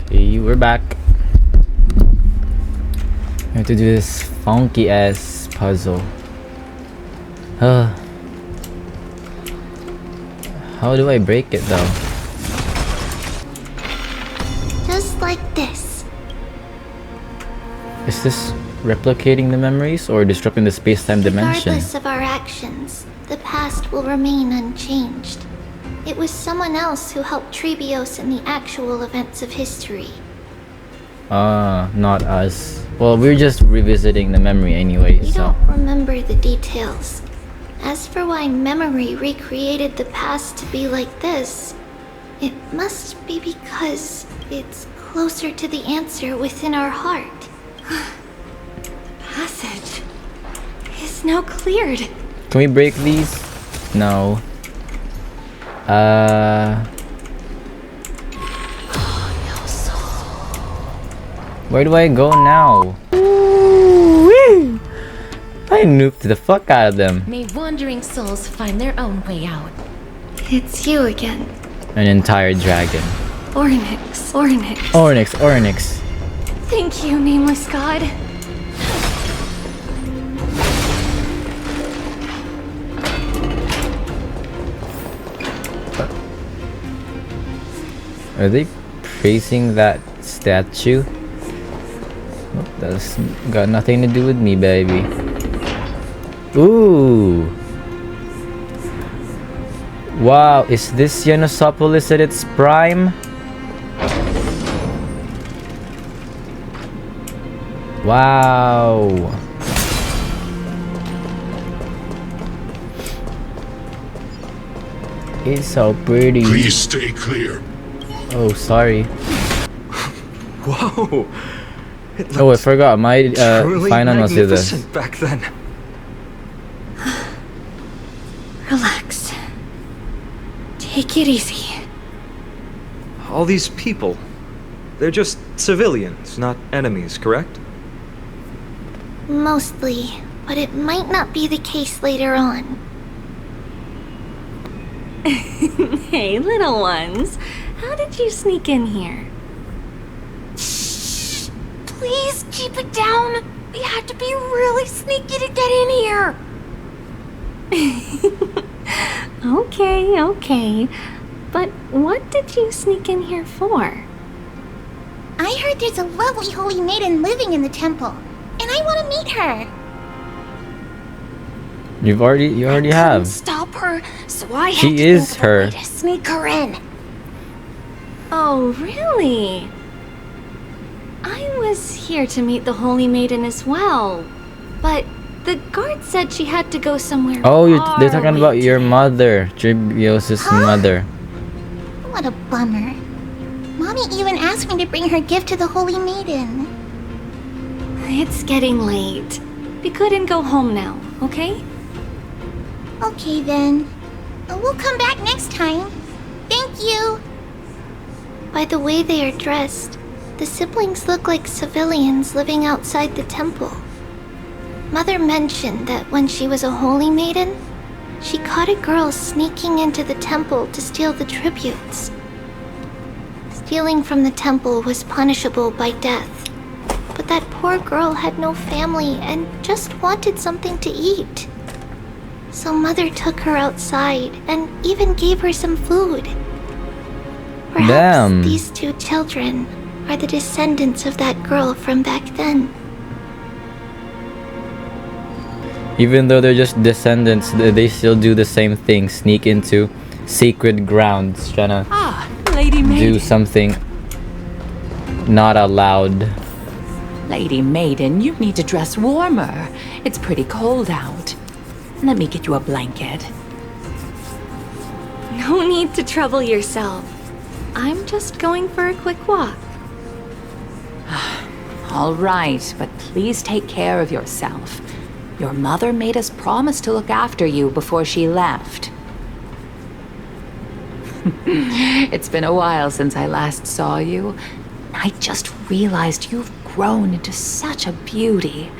Hey, we're back. I have to do this funky ass puzzle. How do I break it though? Just like this. Is this replicating the memories or disrupting the space-time dimension? Regardless of our actions, the past will remain unchanged. It was someone else who helped Trebios in the actual events of history. Not us. Well, we're just revisiting the memory anyway, We so... don't remember the details. As for why memory recreated the past to be like this, it must be because it's closer to the answer within our heart. Passage is now cleared. Can we break these? No. Where do I go now? Ooh-wee. I nuked the fuck out of them. May wandering souls find their own way out. It's you again. An entire dragon. Ornyx. Ornyx. Thank you, nameless god. Are they praising that statue? Oh, that's got nothing to do with me, baby. Ooh. Wow, is this Yanosopolis at its prime? Wow. It's so pretty. Please stay clear. Oh, sorry. Whoa! Oh, I forgot. My Truly final must do this. magnificent back then. Relax. Take it easy. All these people, they're just civilians, not enemies, correct? Mostly, but it might not be the case later on. Hey, little ones. How did you sneak in here? Shh! Please keep it down. We have to be really sneaky to get in here. Okay. But what did you sneak in here for? I heard there's a lovely holy maiden living in the temple, and I want to meet her. You already have. Stop her, so I have She to is think of a her. way to sneak her in. Oh, really? I was here to meet the Holy Maiden as well, but the guard said she had to go somewhere. Oh, they're far talking away about your today. mother, Trebios' mother. What a bummer. Mommy even asked me to bring her gift to the holy maiden. It's getting late. We couldn't go home now, okay? Okay then. We'll come back next time. Thank you. By the way they are dressed, the siblings look like civilians living outside the temple. Mother mentioned that when she was a holy maiden, she caught a girl sneaking into the temple to steal the tributes. Stealing from the temple was punishable by death, but that poor girl had no family and just wanted something to eat. So Mother took her outside and even gave her some food. Perhaps Damn. these two children are the descendants of that girl from back then. Even though they're just descendants, they still do the same thing. Sneak into sacred grounds, trying to Ah, Lady do Maiden. something not allowed. Lady Maiden, you need to dress warmer. It's pretty cold out. Let me get you a blanket. No need to trouble yourself. I'm just going for a quick walk. All right, but please take care of yourself. Your mother made us promise to look after you before she left. It's been a while since I last saw you. I just realized you've grown into such a beauty,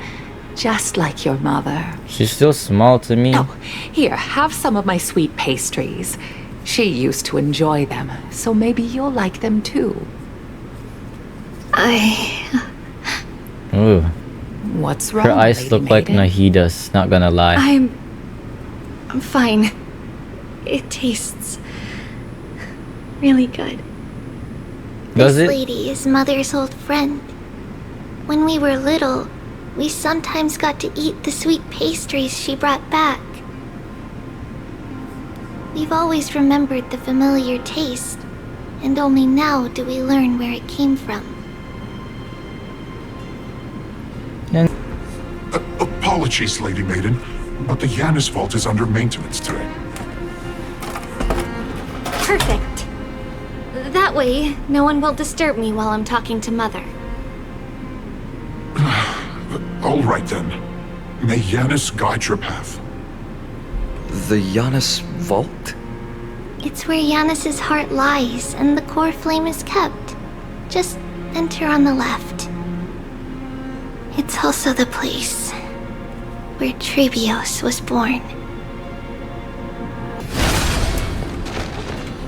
just like your mother. She's still small to me. Oh, here, have some of my sweet pastries. She used to enjoy them, so maybe you'll like them too. Ooh. What's wrong? Her eyes Lady look like Maiden? Nahida's, not gonna lie. I'm fine. It tastes really good. Does This it? lady is Mother's old friend. When we were little, we sometimes got to eat the sweet pastries she brought back. We've always remembered the familiar taste, and only now do we learn where it came from. Apologies, Lady Maiden, but the Yanis vault is under maintenance today. Perfect. That way, no one will disturb me while I'm talking to Mother. All right then. May Yanis guide your path. The Yanis vault? It's where Yanis's heart lies and the core flame is kept. Just enter on the left. It's also the place where Trebios was born.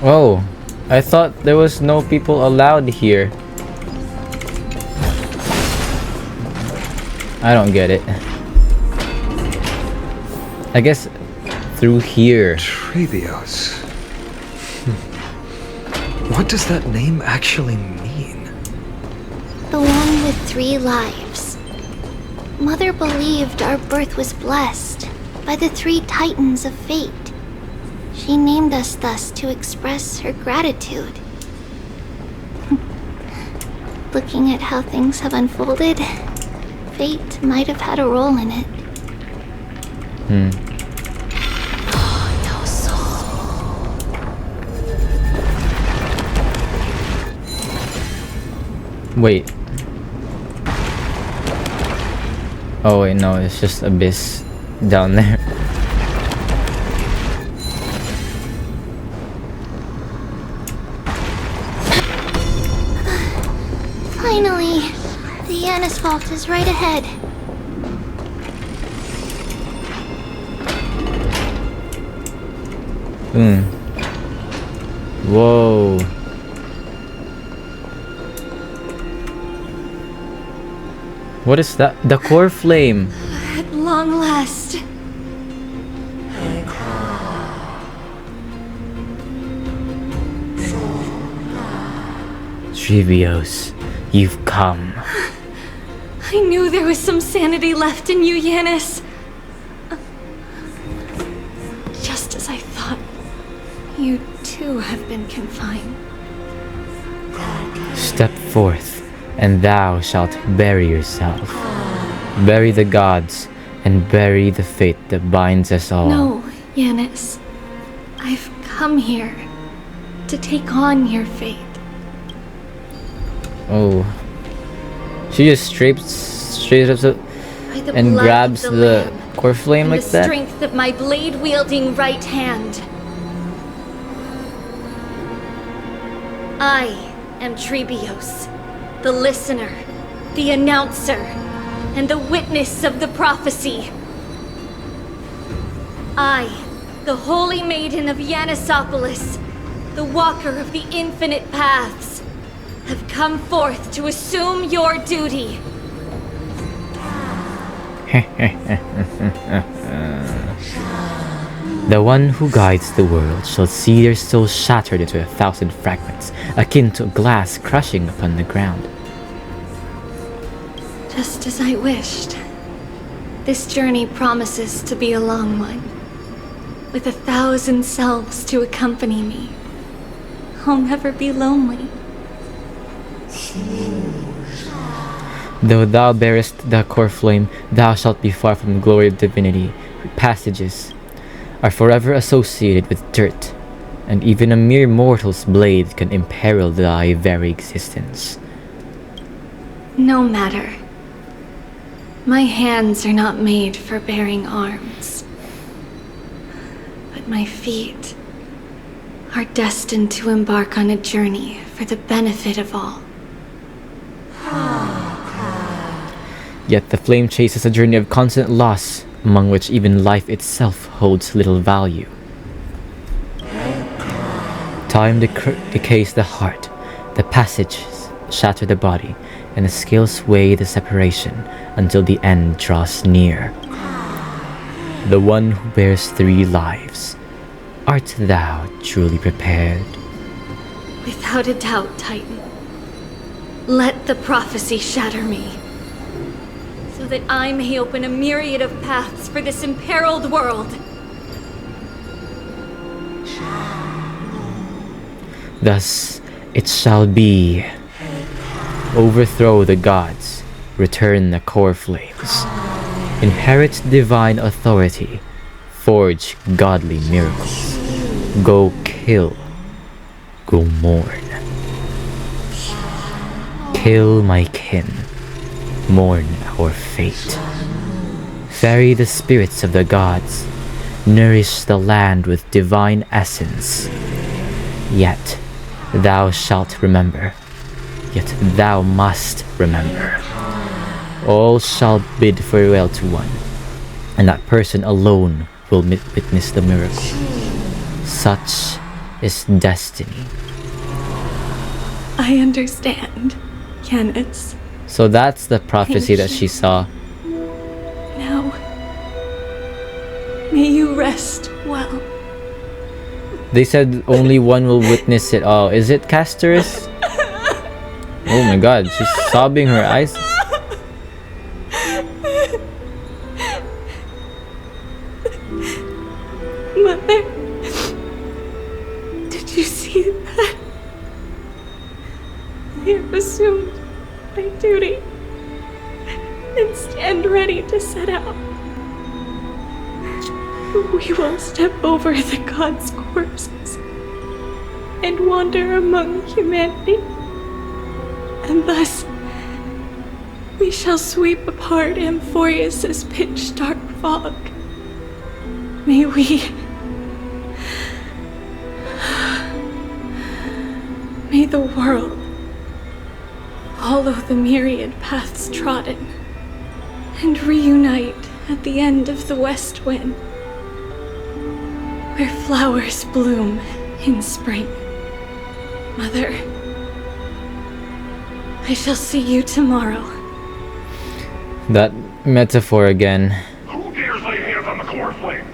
Oh, I thought there was no people allowed here. I don't get it. I guess through here. Trebios. What does that name actually mean? The one with 3 lives. Mother believed our birth was blessed by the 3 titans of fate. She named us thus to express her gratitude. Looking at how things have unfolded, fate might have had a role in it. Wait. Oh wait, no, it's just abyss down there. Finally, the Yanis vault is right ahead. Whoa. What is that? The core flame. At long last. Trebios, you've come. I knew there was some sanity left in you, Yanis. Just as I thought, you too have been confined. Step forth, and thou shalt bury yourself. Bury the gods, and bury the fate that binds us all. No, Yanis. I've come here to take on your fate. Oh. She just straight up By the and blood grabs of the Lamb core flame and like the that. strength of my blade-wielding right hand. I am Trebios, the listener, the announcer, and the witness of the prophecy. I, the holy maiden of Yanisopolis, the walker of the infinite paths, have come forth to assume your duty. The one who guides the world shall see their souls shattered into 1,000 fragments, akin to glass crushing upon the ground. Just as I wished. This journey promises to be a long one, with 1,000 selves to accompany me. I'll never be lonely. Though thou bearest the core flame, thou shalt be far from the glory of divinity. Passages are forever associated with dirt, and even a mere mortal's blade can imperil thy very existence. No matter. My hands are not made for bearing arms. But my feet are destined to embark on a journey for the benefit of all. Yet the flame chases a journey of constant loss, among which even life itself holds little value. Time decays the heart, the passages shatter the body, and the scales weigh the separation until the end draws near. The one who bears 3 lives, art thou truly prepared? Without a doubt, Titan. Let the prophecy shatter me, so that I may open a myriad of paths for this imperiled world. Thus it shall be. Overthrow the gods, return the core flames, inherit divine authority, forge godly miracles, go kill, go mourn. Kill my kin, mourn our fate. Ferry the spirits of the gods, nourish the land with divine essence. Yet thou shalt remember, yet thou must remember. All shall bid farewell to one, and that person alone will witness the miracle. Such is destiny. I understand, Yanis. So that's the prophecy that she saw. Now, may you rest well. They said only one will witness it all. Is it Castorus? Oh my god, she's sobbing her eyes. Mother, did you see that? I have assumed my duty and stand ready to set out. We will step over the gods' corpses and wander among humanity, and thus we shall sweep apart Amphoreus' pitch-dark fog. May we... May the world follow the myriad paths trodden and reunite at the end of the west wind, where flowers bloom in spring. Mother, I shall see you tomorrow. That metaphor again. Who dares lay hands on the core flame?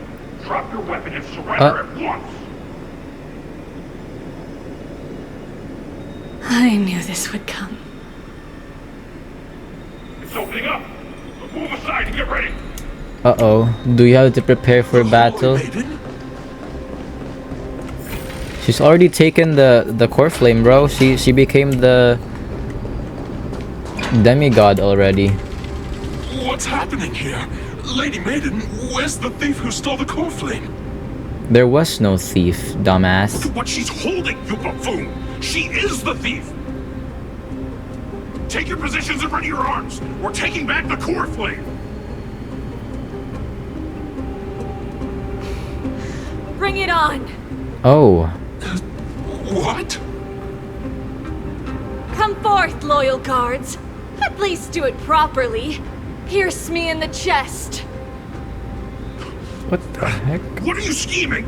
Drop your weapon and surrender at once! I knew this would come. It's opening up! Move aside and get ready! Uh-oh. Do you have to prepare for battle? She's already taken the core flame, bro. She became the demigod already. What's happening here? Lady Maiden, where's the thief who stole the core flame? There was no thief, dumbass. Look at what she's holding, you buffoon! She is the thief! Take your positions and ready your arms! We're taking back the core flame! Bring it on! Oh. What? Come forth, loyal guards. At least do it properly. Pierce me in the chest. What the heck? What are you scheming?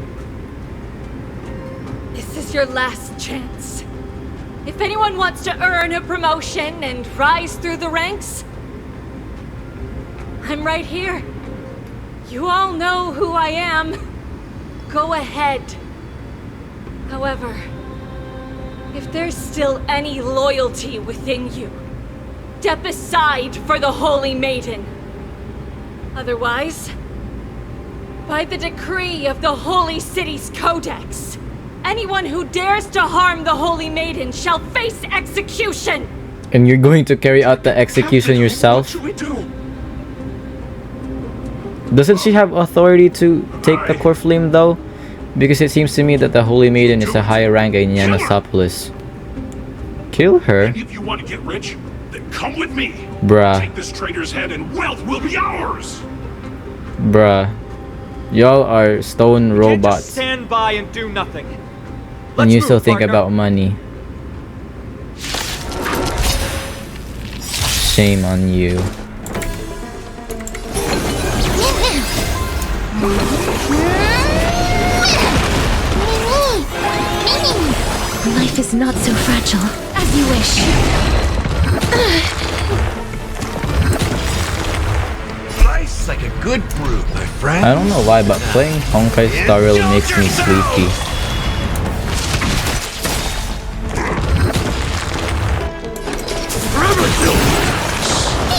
This is your last chance. If anyone wants to earn a promotion and rise through the ranks, I'm right here. You all know who I am. Go ahead. However, if there's still any loyalty within you, step aside for the Holy Maiden. Otherwise, by the decree of the Holy City's Codex, anyone who dares to harm the Holy Maiden shall face execution! And you're going to carry out the execution Captain, yourself? What should we do? Doesn't she have authority to take the core flame though? Because it seems to me that the Holy Maiden is a higher rank in Yanosopolis. Kill her? And if you want to get rich, then come with me. Bruh. Take this traitor's head and wealth will be ours. Bruh. Y'all are stone Can't just robots. stand by and do nothing. And Let's you move, still think partner. about money. Shame on you. Life is not so fragile as you wish. friend. I don't know why, but playing Honkai Star Rail makes me sleepy. Forever killed.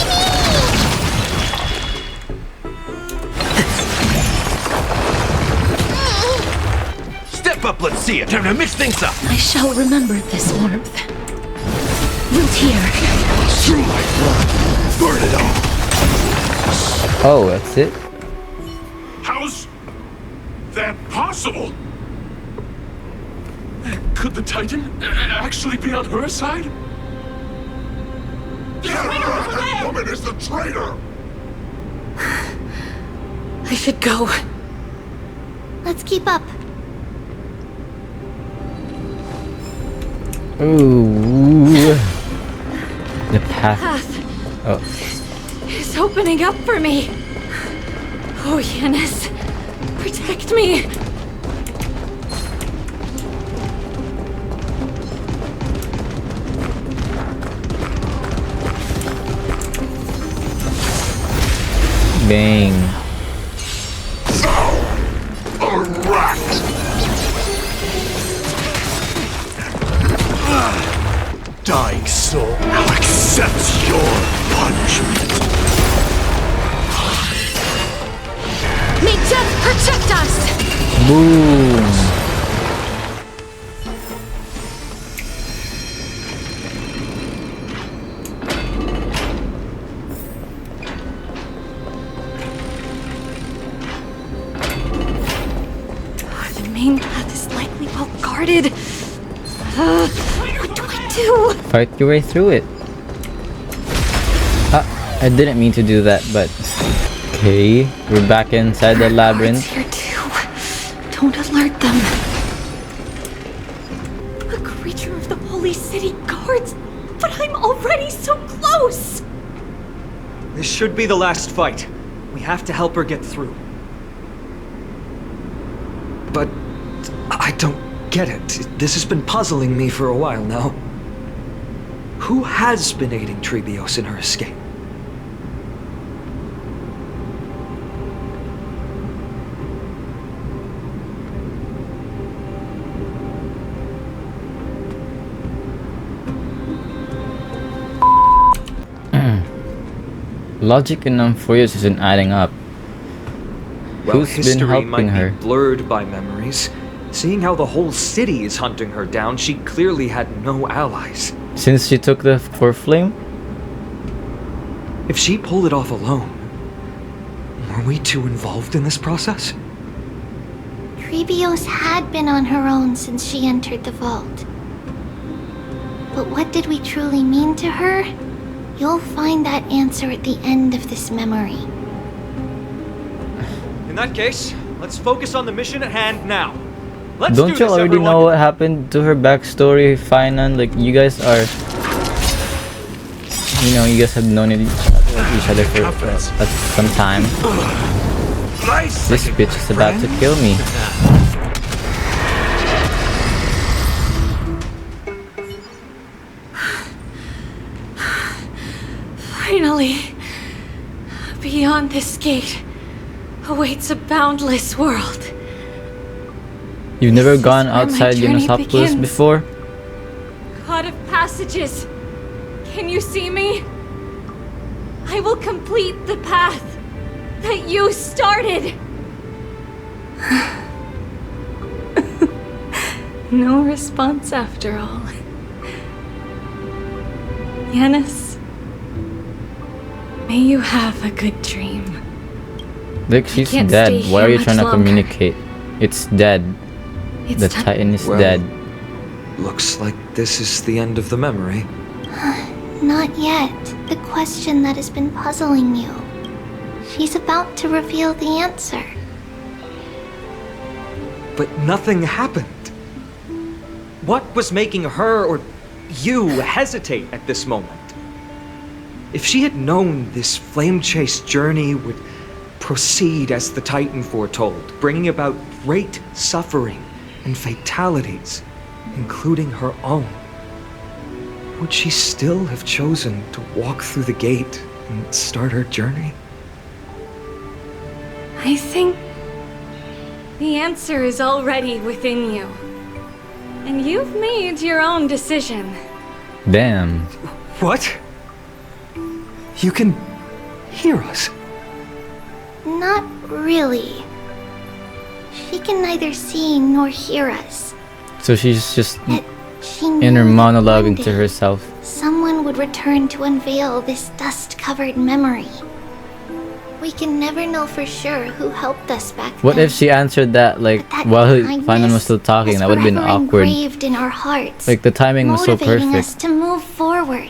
Step up, let's see it. Time to mix things up. I shall remember this warmth. Root here. True light blood. Burn it all. Oh, that's it? How's that possible? Could the Titan actually be on her side? That woman is the traitor! I should go. Let's keep up. Ooh. The path. Oh. It's opening up for me. Oh, Yanis, protect me. Bang. A rat! Dying soul. Now accept your punishment. May death protect us! Boom. The main path is likely well guarded. What do I do? Fight your way through it. I didn't mean to do that, but... Okay, we're back inside the labyrinth. Guards here too. Don't alert them. A creature of the holy city guards, but I'm already so close. This should be the last fight. We have to help her get through. But I don't get it. This has been puzzling me for a while now. Who has been aiding Trebios in her escape? Logic in Amphoreus isn't adding up. Well, Who's been history helping might her? be blurred by memories. Seeing how the whole city is hunting her down, she clearly had no allies. Since she took the core flame? If she pulled it off alone, were we too involved in this process? Trebios had been on her own since she entered the vault. But what did we truly mean to her? You'll find that answer at the end of this memory. In that case, let's focus on the mission at hand now. Let's Don't do you this, already everyone. know what happened to her backstory, Finan? Like, you guys are... You know, you guys have known each other for some time. Nice. This bitch is about to kill me. Finally, beyond this gate awaits a boundless world. You've never This is gone where my outside journey Yunusopoulos begins. before? God of passages, can you see me? I will complete the path that you started. No response after all. Yanis, may you have a good dream. Look, she's can't dead. stay Why are here you much trying to longer. communicate? It's dead. It's The time. Titan is Well- dead. Looks like this is the end of the memory. Not yet. The question that has been puzzling you. She's about to reveal the answer. But nothing happened. What was making her or you hesitate at this moment? If she had known this flame chase journey would proceed as the Titan foretold, bringing about great suffering and fatalities, including her own, would she still have chosen to walk through the gate and start her journey? I think the answer is already within you. And you've made your own decision. Damn. What? You can hear us? Not really. She can neither see nor hear us. So she's just Yet she inner knew that one monologuing day to herself. someone would return to unveil this dust-covered memory. We can never know for sure who helped us back then. What if she answered that like But that while kindness Feynman was still talking? is That would have been forever awkward. engraved in our hearts, Like the timing was so motivating us perfect. to move forward.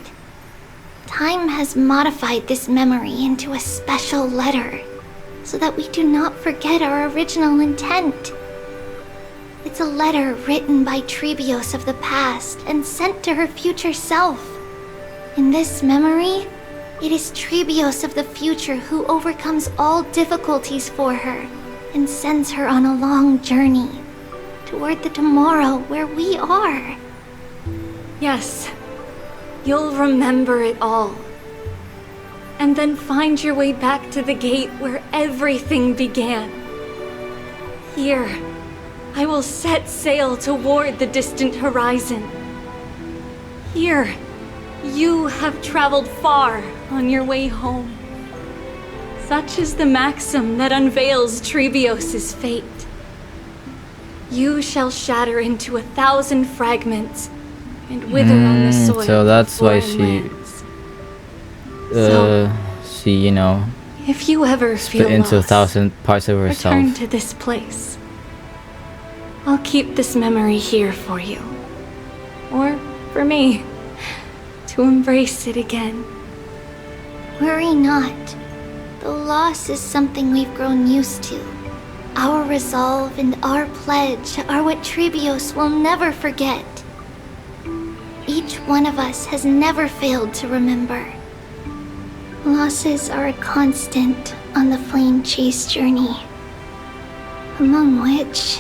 Time has modified this memory into a special letter, so that we do not forget our original intent. It's a letter written by Trebios of the past and sent to her future self. In this memory, it is Trebios of the future who overcomes all difficulties for her and sends her on a long journey toward the tomorrow where we are. Yes, you'll remember it all. And then find your way back to the gate where everything began. Here, I will set sail toward the distant horizon. Here, you have traveled far on your way home. Such is the maxim that unveils Trebios' fate. You shall shatter into 1,000 fragments and wither on the soil. So that's of why foreign lands. she, you know, If you ever feel split into lost, 1,000 parts of herself. return to this place. I'll keep this memory here for you. Or for me, to embrace it again. Worry not. The loss is something we've grown used to. Our resolve and our pledge are what Trebios will never forget. Each one of us has never failed to remember. Losses are a constant on the flame chase journey, among which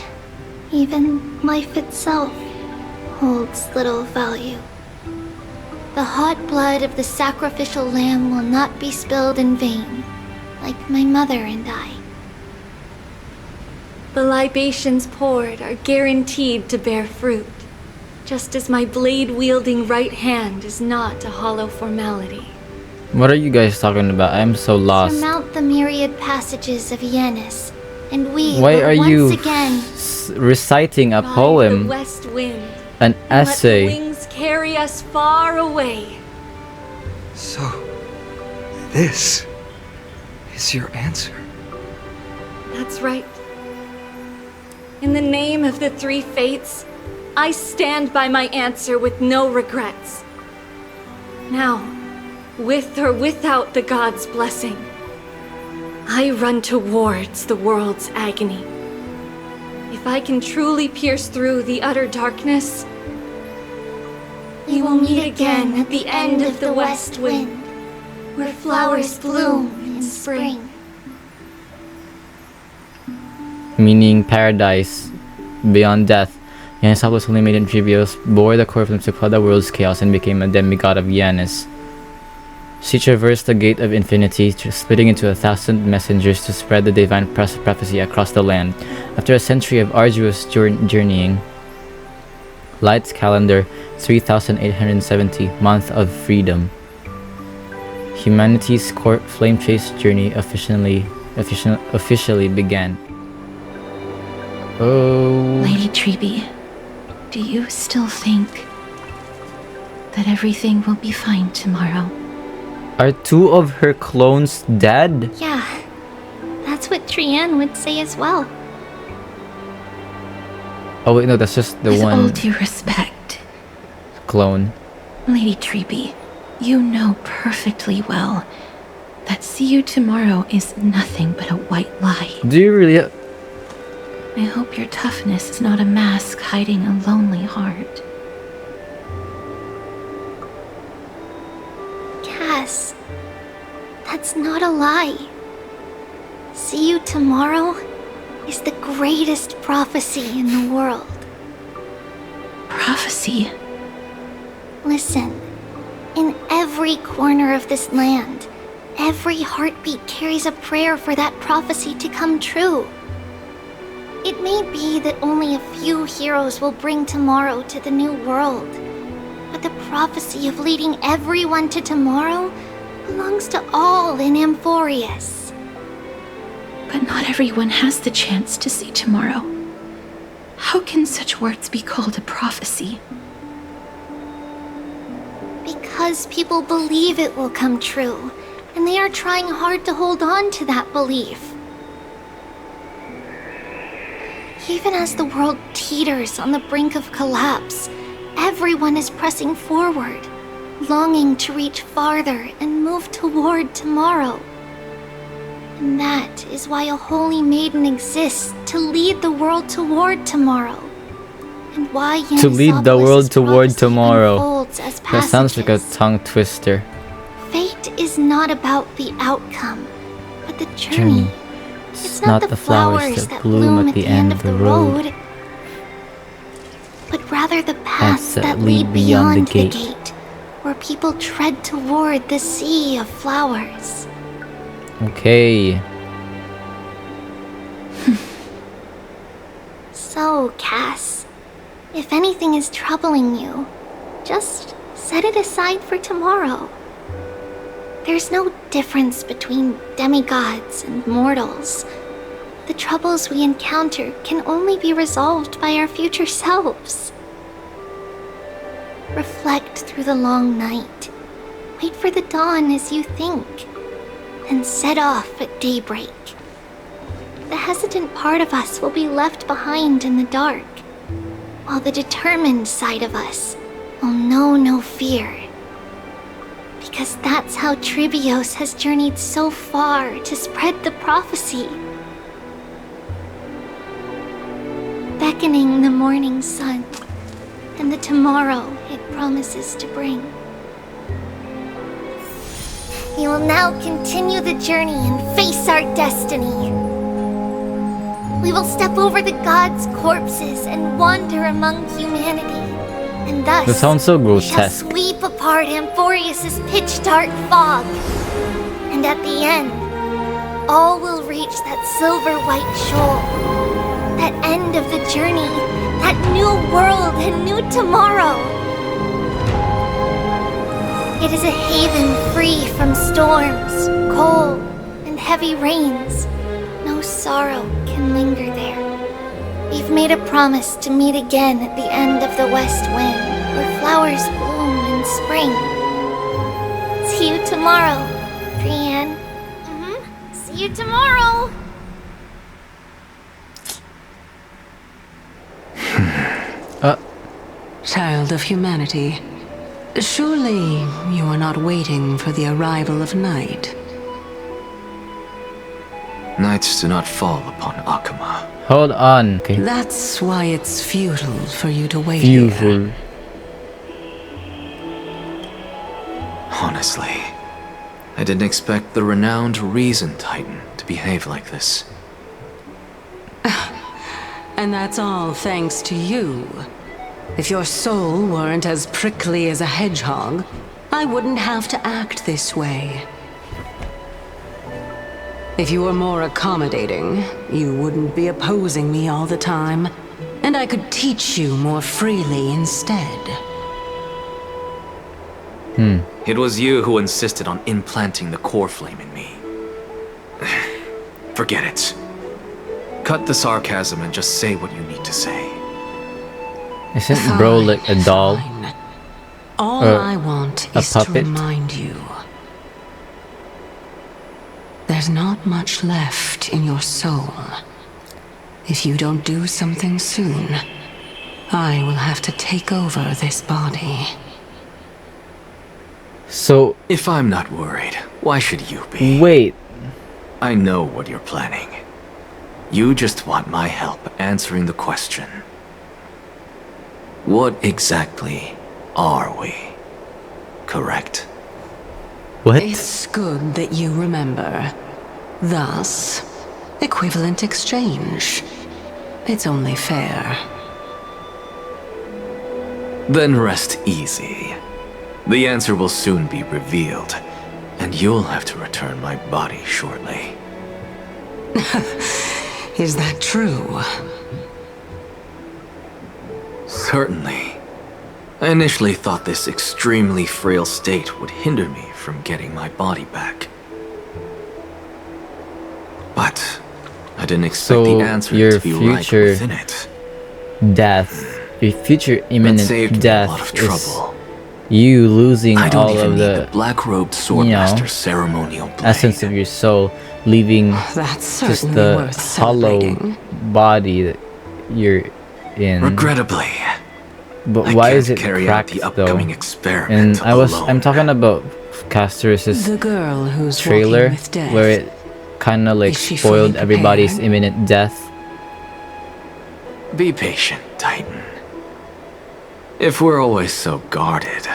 even life itself holds little value. The hot blood of the sacrificial lamb will not be spilled in vain, like my mother and I. The libations poured are guaranteed to bear fruit, just as my blade-wielding right hand is not a hollow formality. What are you guys talking about? I'm so lost. Surmount the myriad passages of Yanis, and we Why will are once you again reciting a Ride poem, the west wind, an and let the essay? wings carry us far away. So, this is your answer. That's right. In the name of the three fates, I stand by my answer with no regrets. Now, with or without the god's blessing, I run towards the world's agony. If I can truly pierce through the utter darkness, we will meet again at the end of the west wind, where flowers bloom in spring. Meaning paradise, beyond death. Yanis was only made in Trebios, bore the core flames to quell the world's chaos, and became a demigod of Yanis. She traversed the gate of infinity, splitting into 1,000 messengers to spread the divine prophecy across the land. After a century of arduous journeying, Light's calendar 3,870 month of freedom. Humanity's flame chase journey officially began. Oh. Lady Treby, do you still think that everything will be fine tomorrow? Are two of her clones dead? Yeah, that's what Trianne would say as well. Oh wait, no, that's just the With all one due respect, clone. Lady Treby, you know perfectly well that see you tomorrow is nothing but a white lie. Do you really? I hope your toughness is not a mask hiding a lonely heart. Cass, that's not a lie. See you tomorrow is the greatest prophecy in the world. Prophecy? Listen, in every corner of this land, Every heartbeat carries a prayer for that prophecy to come true. It may be that only a few heroes will bring tomorrow to the new world, but the prophecy of leading everyone to tomorrow belongs to all in Amphoreus. But not everyone has the chance to see tomorrow. How can such words be called a prophecy? Because people believe it will come true, and they are trying hard to hold on to that belief. Even as the world teeters on the brink of collapse, everyone is pressing forward, longing to reach farther and move toward tomorrow. And that is why a holy maiden exists to lead the world toward tomorrow. And why To lead the world Yansopolis' toward prophecy tomorrow. unfolds as That sounds like a passages. tongue twister. Fate is not about the outcome, but the journey. It's not the flowers that bloom at the end of the road, but rather the paths that lead beyond the gate, where people tread toward the sea of flowers. Okay. So, Cass, if anything is troubling you, just set it aside for tomorrow. There's no difference between demigods and mortals. The troubles we encounter can only be resolved by our future selves. Reflect through the long night. Wait for the dawn as you think. Then set off at daybreak. The hesitant part of us will be left behind in the dark, while the determined side of us will know no fear. Because that's how Trivios has journeyed so far to spread the prophecy. Beckoning the morning sun and the tomorrow it promises to bring. We will now continue the journey and face our destiny. We will step over the gods' corpses and wander among humanity. And thus, That sounds so we shall grotesque. sweep apart Amphoreus' pitch-dark fog. And at the end, all will reach that silver-white shoal. That end of the journey, that new world and new tomorrow. It is a haven free from storms, cold, and heavy rains. No sorrow can linger there. We've made a promise to meet again at the end of the west wind, where flowers bloom in spring. See you tomorrow, Brienne. See you tomorrow. Child of humanity, surely you are not waiting for the arrival of night. Nights do not fall upon Akama. Hold on. Okay. That's why it's futile for you to wait here. Beautiful. Honestly, I didn't expect the renowned Reason Titan to behave like this. And that's all thanks to you. If your soul weren't as prickly as a hedgehog, I wouldn't have to act this way. If you were more accommodating, you wouldn't be opposing me all the time, and I could teach you more freely instead. It was you who insisted on implanting the core flame in me. Forget it. Cut the sarcasm and just say what you need to say. Isn't bro like a doll? Fine. All Or I want a is to puppet? remind you. There's not much left in your soul. If you don't do something soon, I will have to take over this body. So, If I'm not worried, why should you be? wait. I know what you're planning. You just want my help answering the question. What exactly are we? Correct? What? It's good that you remember. Thus, equivalent exchange. It's only fair. Then rest easy. The answer will soon be revealed, And you'll have to return my body shortly. Is that true? Certainly. I initially thought this extremely frail state would hinder me from getting my body back. But I didn't expect the answer your to be right future within it. death, your future That imminent saved me a lot death of is trouble. you losing I don't all even of need the the black-robed swordmaster ceremonial blade. essence of your soul, leaving That's just certainly the worth hollow celebrating. body that you're in. Regrettably, But I why can't is it carry out cracked the though? upcoming experiment And alone. I'm talking about Castorus's The girl who's trailer, walking with death. where it kind of like Is she spoiled fully everybody's prepared? imminent death. Be patient, Titan. If we're always so guarded,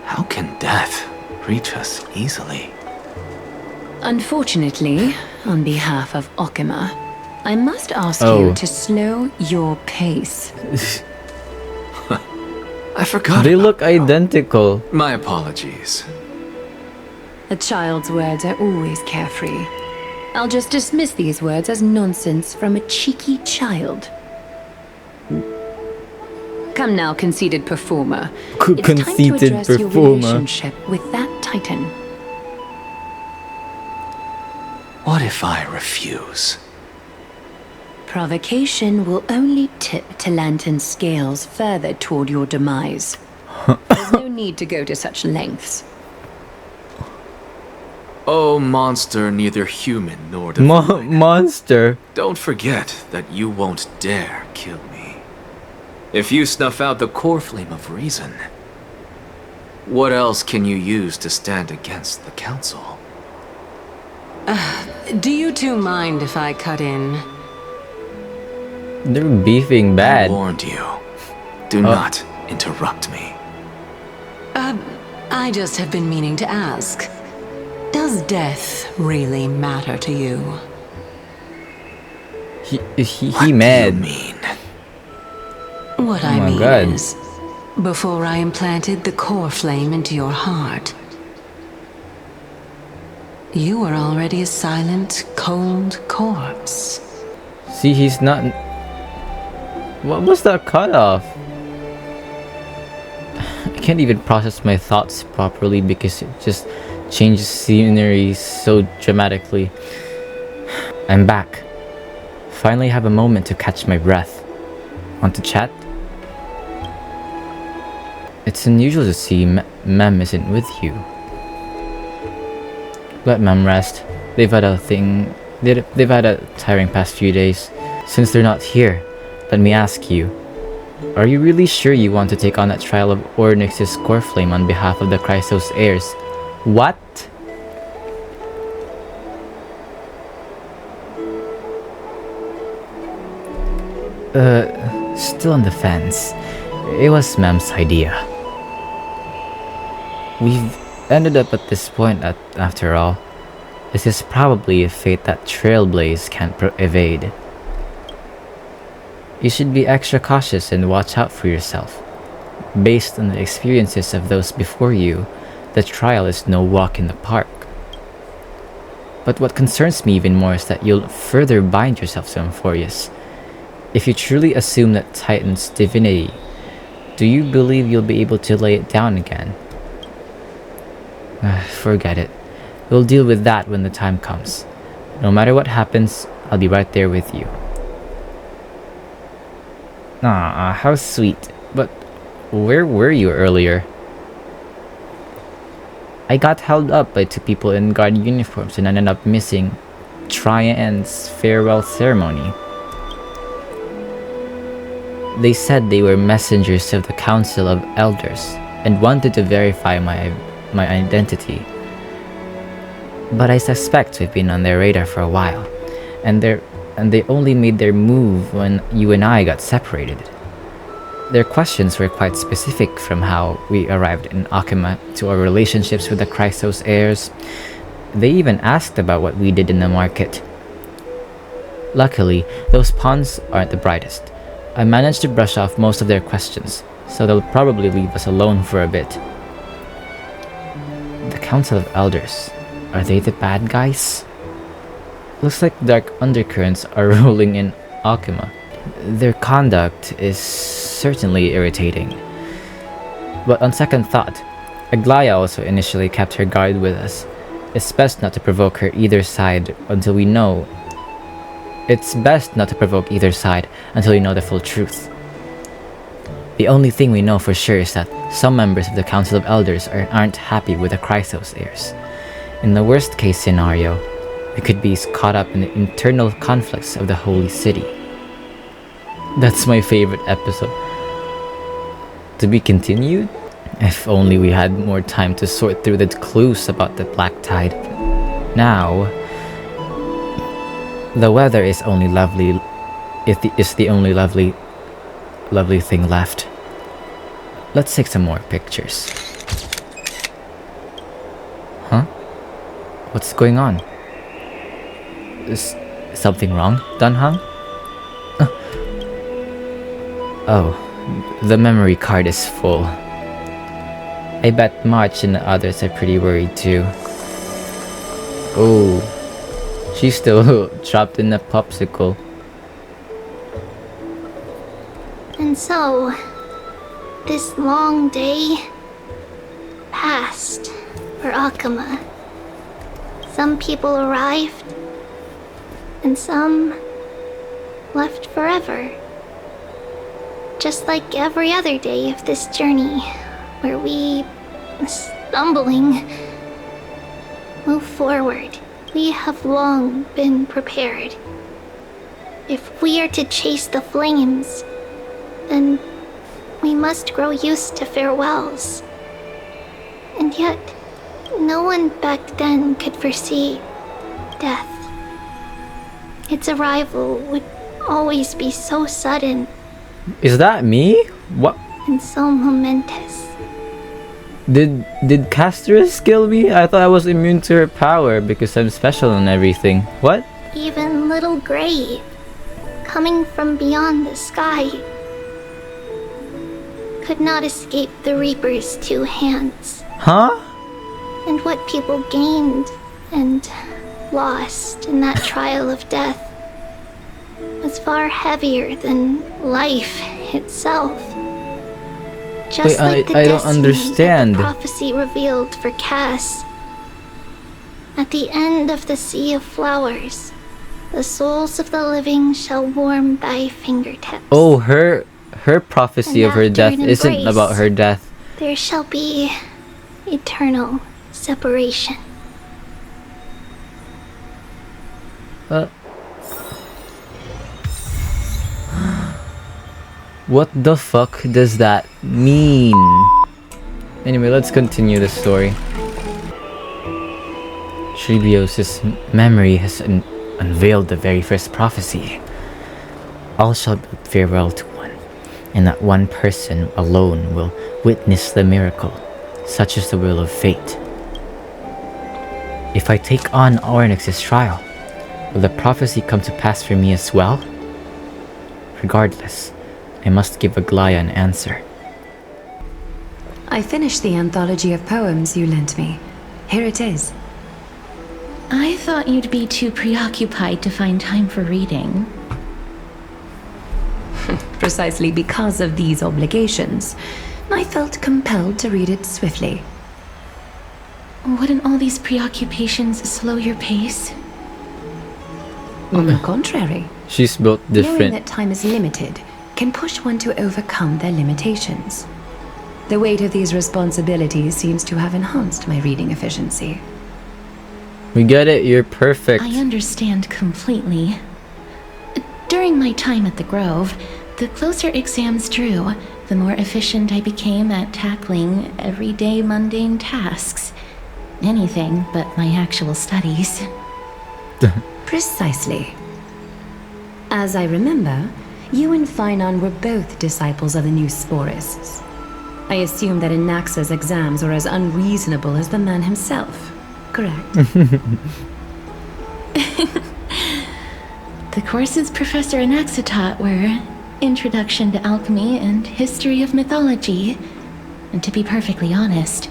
how can death reach us easily? Unfortunately, on behalf of Okima, I must ask Oh. you to slow your pace. I forgot They about look you. identical. My apologies. A child's words are always carefree. I'll just dismiss these words as nonsense from a cheeky child. Come now, conceited performer. It's time to Conceited address your performer. relationship with that Titan. What if I refuse? Provocation will only tip Talantan's scales further toward your demise. There's no need to go to such lengths. Oh, monster, neither human nor divine. Monster. Don't forget that you won't dare kill me. If you snuff out the core flame of reason, what else can you use to stand against the council? Do you two mind if I cut in? They're beefing I bad. warned you. Do not interrupt me. I just have been meaning to ask. Does death really matter to you? What He mad. do you mean? What Oh I my mean God. is, before I implanted the core flame into your heart, you were already a silent, cold corpse. See, he's not. What was that cutoff? I can't even process my thoughts properly because it just changes scenery so dramatically. I'm back. Finally have a moment to catch my breath. Want to chat? It's unusual to see Mem isn't with you. Let Mem rest. They've had a tiring past few days. Since they're not here, let me ask you. Are you really sure you want to take on that trial of Ornyx's core flame on behalf of the Chrysos heirs? What? Still on the fence. It was Mem's idea. We've ended up at this point after all. This is probably a fate that Trailblaze can't evade. You should be extra cautious and watch out for yourself. Based on the experiences of those before you, the trial is no walk in the park. But what concerns me even more is that you'll further bind yourself to Amphoreus. If you truly assume that Titan's divinity, do you believe you'll be able to lay it down again? Forget it. We'll deal with that when the time comes. No matter what happens, I'll be right there with you. Ah, how sweet. But where were you earlier? I got held up by two people in guard uniforms and ended up missing Trian's farewell ceremony. They said they were messengers of the Council of Elders and wanted to verify my identity. But I suspect we've been on their radar for a while, and they only made their move when you and I got separated. Their questions were quite specific, from how we arrived in Okima to our relationships with the Chrysos heirs. They even asked about what we did in the market. Luckily, those pawns aren't the brightest. I managed to brush off most of their questions, so they'll probably leave us alone for a bit. The Council of Elders. Are they the bad guys? Looks like dark undercurrents are rolling in Alchema. Their conduct is certainly irritating. But on second thought, Aglaya also initially kept her guard with us. It's best not to provoke her either side until we know. It's best not to provoke either side until we know the full truth. The only thing we know for sure is that some members of the Council of Elders aren't happy with the Chrysos heirs. In the worst case scenario, we could be caught up in the internal conflicts of the Holy City. That's my favorite episode. To be continued? If only we had more time to sort through the clues about the Black Tide. Now, the weather is only lovely. Is the only lovely thing left. Let's take some more pictures. Huh? What's going on? Is something wrong, Dunham? Oh, the memory card is full. I bet March and the others are pretty worried too. Oh, she's still trapped in a popsicle. And so, this long day passed for Akama. Some people arrived, and some left forever. Just like every other day of this journey, where we, stumbling, move forward. We have long been prepared. If we are to chase the flames, then we must grow used to farewells. And yet, no one back then could foresee death. Its arrival would always be so sudden. Is that me? What? And so momentous. Did Castrus kill me? I thought I was immune to her power because I'm special and everything. What? Even little Gray, coming from beyond the sky, could not escape the Reaper's two hands. Huh? And what people gained and lost in that trial of death was far heavier than life itself. Just like the I don't destiny understand. that the prophecy revealed for Cass. At the end of the Sea of Flowers, the souls of the living shall warm thy fingertips. Oh, her prophecy And of her after death an isn't embrace, about her death. There shall be eternal separation. What the fuck does that mean? Anyway, let's continue the story. Trebios' memory has unveiled the very first prophecy. All shall bid farewell to one, and that one person alone will witness the miracle. Such is the will of fate. If I take on Ornyx's trial, will the prophecy come to pass for me as well? Regardless, I must give Aglaya an answer. I finished the anthology of poems you lent me. Here it is. I thought you'd be too preoccupied to find time for reading. Precisely because of these obligations, I felt compelled to read it swiftly. Wouldn't all these preoccupations slow your pace? On the contrary, She's built knowing different. that time is limited can push one to overcome their limitations. The weight of these responsibilities seems to have enhanced my reading efficiency. We get it, you're perfect. I understand completely. During my time at the Grove, the closer exams drew, the more efficient I became at tackling everyday mundane tasks. Anything but my actual studies. Precisely. As I remember, you and Finon were both disciples of the new Sporists. I assume that Anaxa's exams were as unreasonable as the man himself, correct? The courses Professor Anaxa taught were Introduction to Alchemy and History of Mythology. And to be perfectly honest,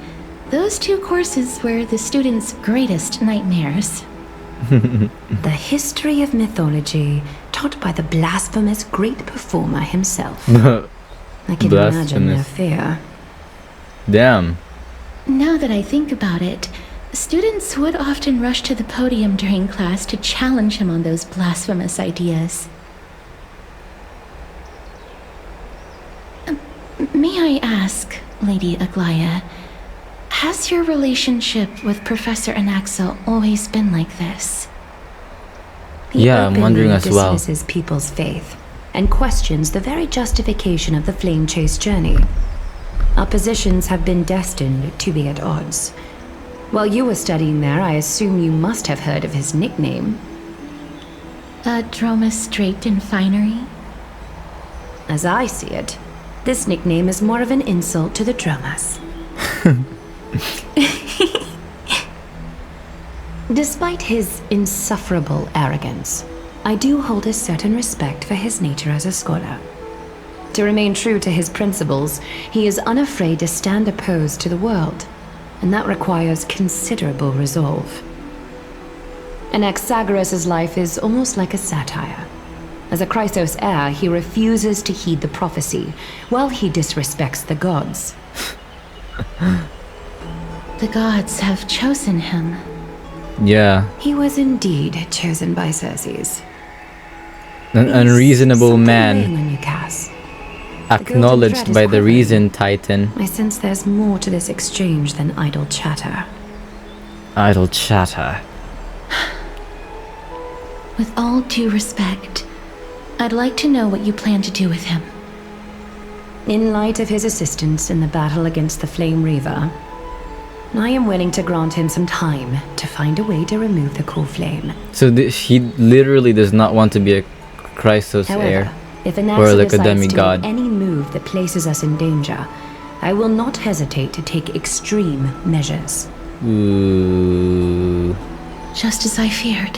Those two courses were the students' greatest nightmares. The history of mythology taught by the blasphemous great performer himself. I can imagine their fear. Damn. Now that I think about it, students would often rush to the podium during class to challenge him on those blasphemous ideas. May I ask, Lady Aglaya, has your relationship with Professor Anaxa always been like this? He Yeah, I'm wondering as well. dismisses people's faith and questions the very justification of the Flame Chase journey. Our positions have been destined to be at odds. While you were studying there, I assume you must have heard of his nickname. Dromus draped in finery? As I see it, this nickname is more of an insult to the Dromas. Despite his insufferable arrogance, I do hold a certain respect for his nature as a scholar. To remain true to his principles, he is unafraid to stand opposed to the world, and that requires considerable resolve. Anaxagoras' life is almost like a satire. As a Chrysos heir, he refuses to heed the prophecy, while he disrespects the gods. The gods have chosen him. Yeah. He was indeed chosen by Circes. An unreasonable man, On you, Cass. acknowledged by the Reason Titan. I sense there's more to this exchange than idle chatter. Idle chatter. With all due respect, I'd like to know what you plan to do with him. In light of his assistance in the battle against the Flame Reaver, I am willing to grant him some time to find a way to remove the core flame. So he literally does not want to be a Chrysos heir. However, if or Anaxa like a decides to demigod. make any move that places us in danger, I will not hesitate to take extreme measures. Ooh. Just as I feared.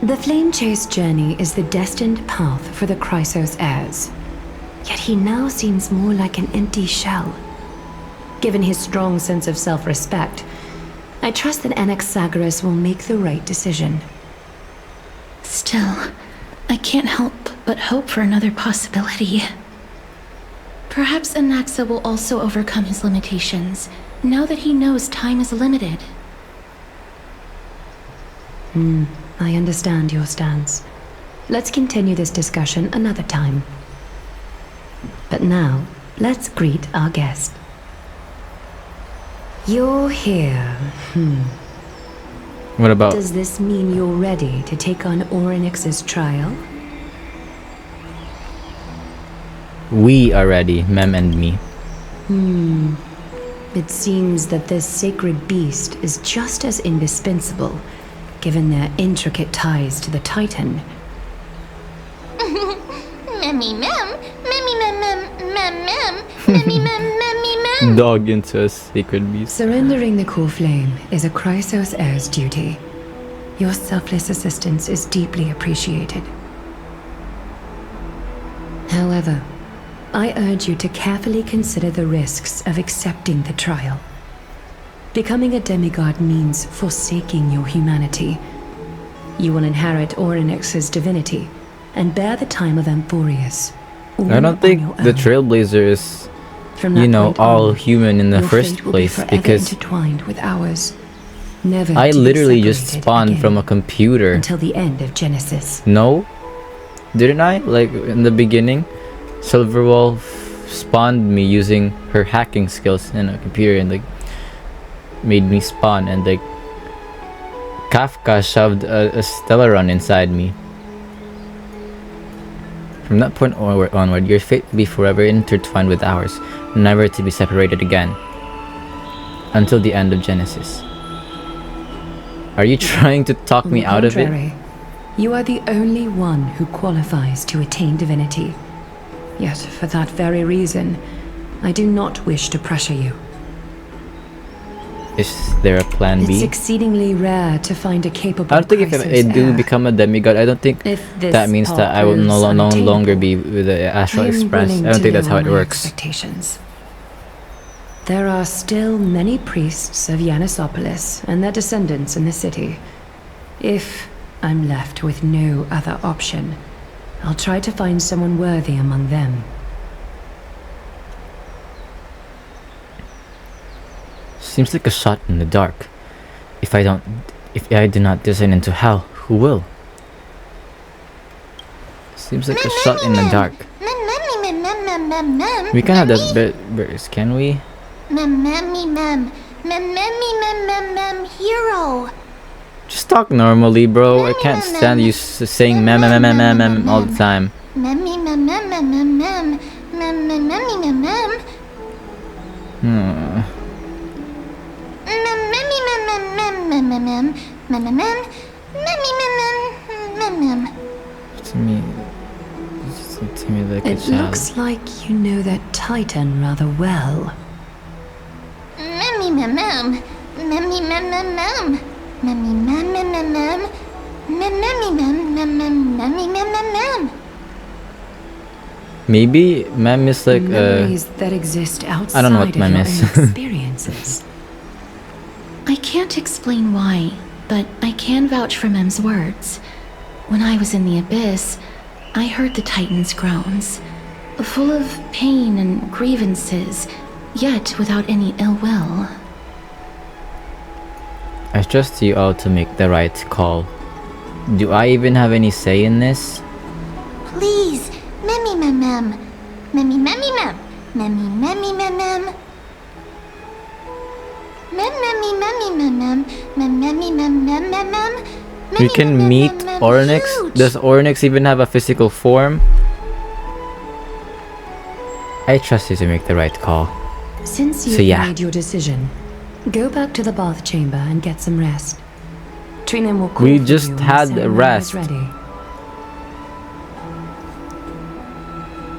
The Flame Chase journey is the destined path for the Chrysos heirs. Yet he now seems more like an empty shell. Given his strong sense of self-respect, I trust that Anaxagoras will make the right decision. Still, I can't help but hope for another possibility. Perhaps Anaxa will also overcome his limitations, now that he knows time is limited. I understand your stance. Let's continue this discussion another time. But now, let's greet our guest. You're here. What about? Does this mean you're ready to take on Orynyx's trial? We are ready, Mem and me. It seems that this sacred beast is just as indispensable, given their intricate ties to the Titan. Memmy mem, memmy mem mem mem mem, memmy mem memmy mem. Dog into a sacred beast. Surrendering the core flame is a Chrysos heir's duty. Your selfless assistance is deeply appreciated. However, I urge you to carefully consider the risks of accepting the trial. Becoming a demigod means forsaking your humanity. You will inherit Orynyx's divinity and bear the time of Amphoreus. I don't think the Trailblazer is, you know, all human in the first place, because intertwined with ours. Never I to be literally just separated spawned again from a computer. until the end of Genesis. No? Didn't I? Like, in the beginning, Silverwolf spawned me using her hacking skills in a computer and, like, made me spawn, and, like, Kafka shoved a Stellaron inside me. From that point onward, your fate will be forever intertwined with ours, never to be separated again. Until the end of Genesis. Are you trying to talk me out of it? You are the only one who qualifies to attain divinity. Yet, for that very reason, I do not wish to pressure you. Is there a plan It's B? exceedingly rare to find a capable I don't think if Chrysos I do heir. become a demigod, I don't think If this that means that I will path no proves longer unattainable, be with the Astral I am Express. willing I don't to think that's how lower it my works. Expectations. There are still many priests of Yanissopolis and their descendants in the city. If I'm left with no other option, I'll try to find someone worthy among them. Seems like a shot in the dark. If I do not descend into hell, who will? Seems like a shot in the dark. We can have the birds, can we? Hero. Just talk normally, bro. I can't stand you saying mem all the time. To me like a It child. looks like you know that Titan rather well. Maybe mem is like Memories that exist outside I don't know what of mem your is. own experiences. I can't explain why, but I can vouch for Mem's words. When I was in the abyss, I heard the Titan's groans, full of pain and grievances, yet without any ill will. I trust you all to make the right call. Do I even have any say in this? Please, mem. We can meet Ornyx? Does Ornyx even have a physical form? I trust you to make the right call. Since you've made your decision, go back to the bath chamber and get some rest. Trina will call We for just you when had the ceremony rest. is ready.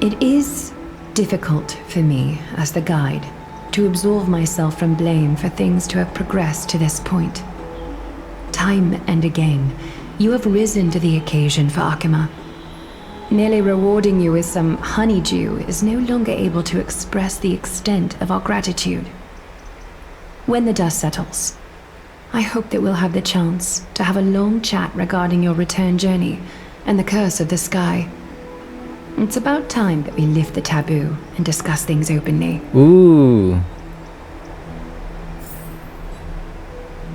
It is difficult for me, as the guide, to absolve myself from blame for things to have progressed to this point. Time and again, you have risen to the occasion for Akima. Merely rewarding you with some honeydew is no longer able to express the extent of our gratitude. When the dust settles, I hope that we'll have the chance to have a long chat regarding your return journey and the curse of the sky. It's about time that we lift the taboo and discuss things openly. Ooh.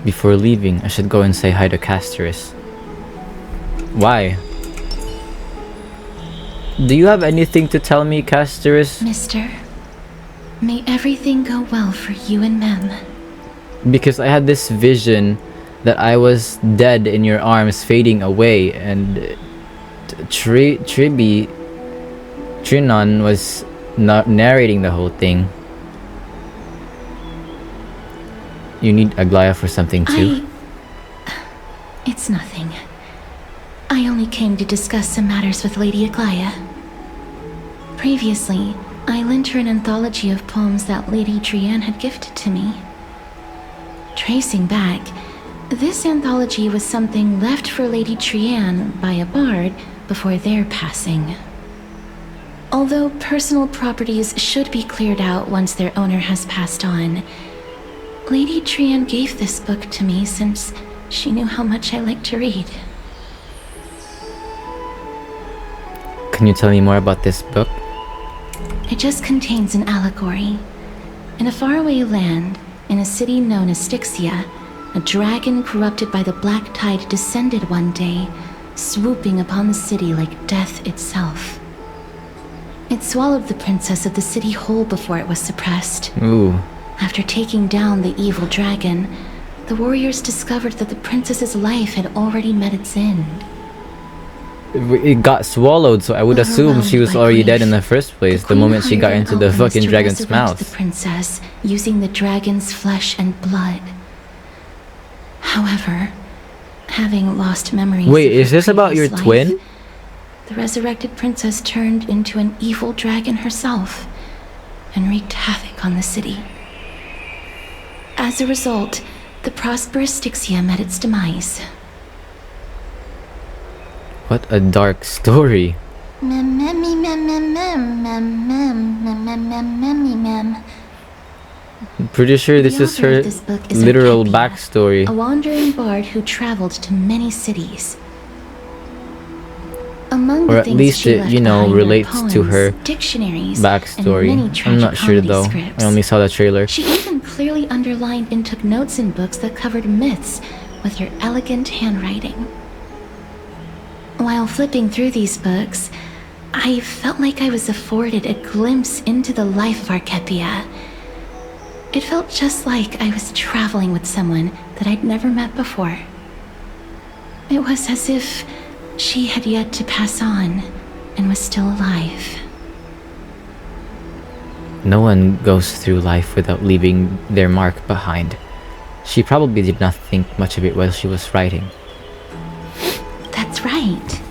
Before leaving, I should go and say hi to Casterus. Why? Do you have anything to tell me, Casterus? Mister, may everything go well for you and Mem. Because I had this vision that I was dead in your arms, fading away, and Trinon was narrating the whole thing. You need Aglaya for something too? It's nothing. I only came to discuss some matters with Lady Aglaya. Previously, I lent her an anthology of poems that Lady Trianne had gifted to me. Tracing back, this anthology was something left for Lady Trianne by a bard before their passing. Although personal properties should be cleared out once their owner has passed on, Lady Trianne gave this book to me since she knew how much I like to read. Can you tell me more about this book? It just contains an allegory. In a faraway land, in a city known as Styxia, a dragon corrupted by the black tide descended one day, swooping upon the city like death itself. It swallowed the princess of the city whole before it was suppressed. Ooh. After taking down the evil dragon, the warriors discovered that the princess's life had already met its end. It got swallowed, so I would assume she was already dead in the first place the moment she got into the fucking dragon's mouth. The princess using the dragon's flesh and blood. However, having lost memories. Wait, of is her this about your previous twin? life, the resurrected princess turned into an evil dragon herself and wreaked havoc on the city. As a result, the prosperous Styxia met its demise. What a dark story. I'm pretty sure this The is author her of this book is literal Arcadia, backstory. a wandering bard who traveled to many cities. Among Or the at things least she it, left you know, behind relates are poems, to her dictionaries, backstory. and many I'm not sure tragicomedy though. scripts. I only saw the trailer. She even clearly underlined and took notes in books that covered myths with her elegant handwriting. While flipping through these books, I felt like I was afforded a glimpse into the life of Arcadia. It felt just like I was traveling with someone that I'd never met before. It was as if she had yet to pass on and was still alive. No one goes through life without leaving their mark behind. She probably did not think much of it while she was writing. That's right.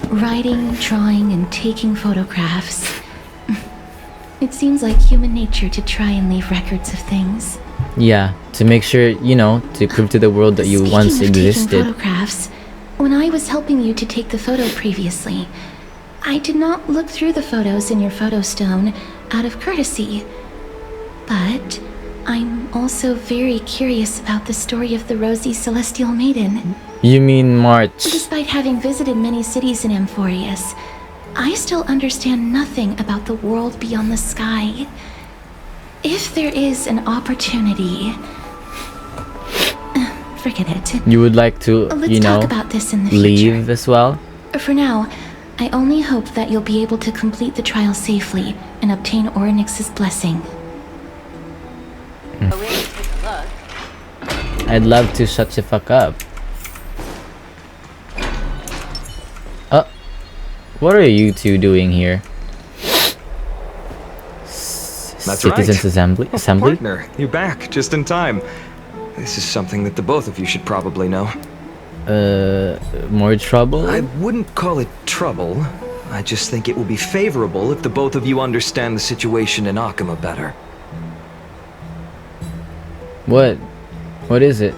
Writing, drawing, and taking photographs. It seems like human nature to try and leave records of things. Yeah, to make sure, you know, to prove to the world that you once Speaking of existed. taking photographs, when I was helping you to take the photo previously, I did not look through the photos in your photo stone out of courtesy. But I'm also very curious about the story of the Rosy Celestial Maiden. You mean March? Despite having visited many cities in Amphoreus, I still understand nothing about the world beyond the sky. If there is an opportunity... forget it. You would like to, Let's you know, talk about this in the future. leave as well? For now, I only hope that you'll be able to complete the trial safely and obtain Orynyx's blessing. I'd love to shut the fuck up. What are you two doing here? That's Citizens right. Assembly? Partner, you're back just in time. This is something that the both of you should probably know. More trouble? I wouldn't call it trouble. I just think it will be favorable if the both of you understand the situation in Akima better. What is it?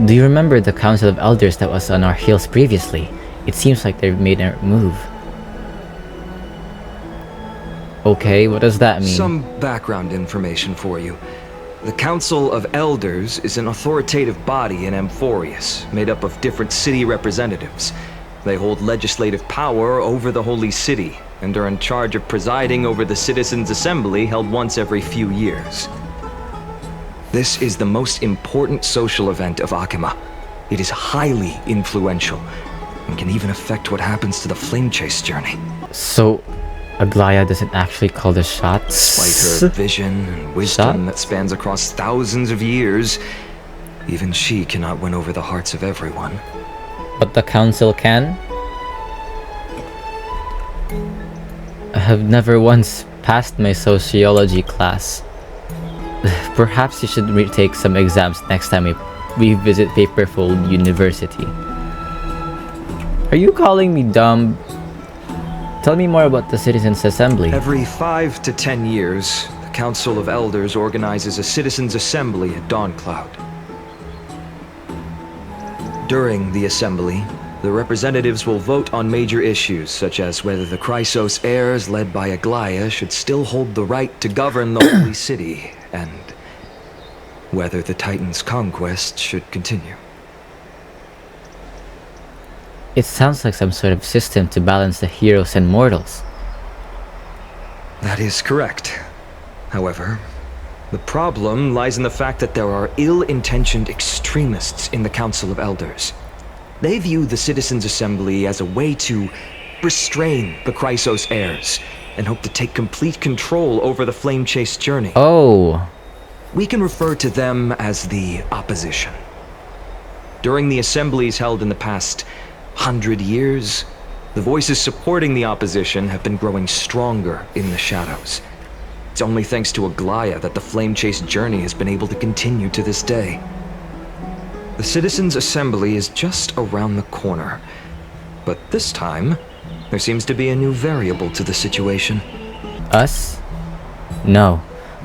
Do you remember the Council of Elders that was on our heels previously? It seems like they've made a move. Okay, what does that mean? Some background information for you. The Council of Elders is an authoritative body in Amphoreus, made up of different city representatives. They hold legislative power over the Holy City, and are in charge of presiding over the Citizens' Assembly held once every few years. This is the most important social event of Akima. It is highly influential, and can even affect what happens to the Flame Chase journey. So, Aglaya doesn't actually call the shots? Despite her vision and wisdom that spans across thousands of years, even she cannot win over the hearts of everyone. But the council can? I have never once passed my sociology class. Perhaps you should retake some exams next time we visit Paperfold University. Are you calling me dumb? Tell me more about the Citizens' Assembly. Every 5 to 10 years, the Council of Elders organizes a Citizens' Assembly at Dawncloud. During the assembly, the representatives will vote on major issues, such as whether the Chrysos heirs led by Aglaya should still hold the right to govern the Holy City, and whether the Titan's conquest should continue. It sounds like some sort of system to balance the heroes and mortals. That is correct. However, the problem lies in the fact that there are ill-intentioned extremists in the Council of Elders. They view the Citizens' Assembly as a way to restrain the Chrysos heirs, and hope to take complete control over the Flame Chase journey. Oh. We can refer to them as the opposition. During the assemblies held in the past 100 years, the voices supporting the opposition have been growing stronger in the shadows. It's only thanks to Aglaya that the Flame Chase journey has been able to continue to this day. The Citizens' Assembly is just around the corner, but this time, there seems to be a new variable to the situation. Us? No.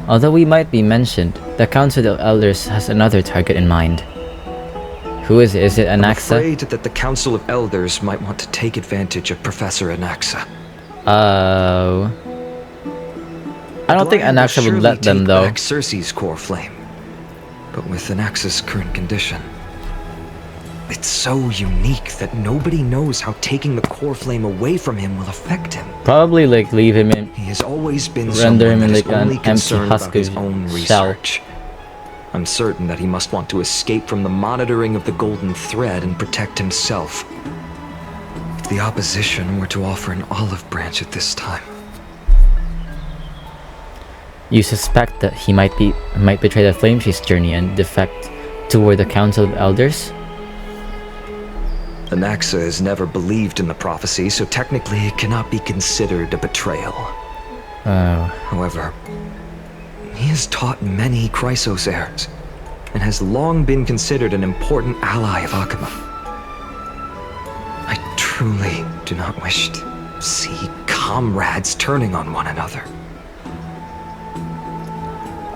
Although we might be mentioned, the Council of Elders has another target in mind. Who is it? Is it I'm Anaxa? afraid that the Council of Elders might want to take advantage of Professor Anaxa. Oh. I don't think Goliath will Anaxa would surely let them take though. back Cersei's core flame, but with Anaxa's current condition, it's so unique that nobody knows how taking the core flame away from him will affect him. Probably like leave him in. He has always been Render him someone in, that is like, an only empty concerned husk about his of own shell. research. I'm certain that he must want to escape from the monitoring of the Golden Thread and protect himself. If the opposition were to offer an olive branch at this time, You suspect that he might betray the Flame Chase journey and defect toward the Council of Elders? Anaxa has never believed in the prophecy, so technically it cannot be considered a betrayal. Oh. However, he has taught many Chrysos heirs, and has long been considered an important ally of Akama. I truly do not wish to see comrades turning on one another.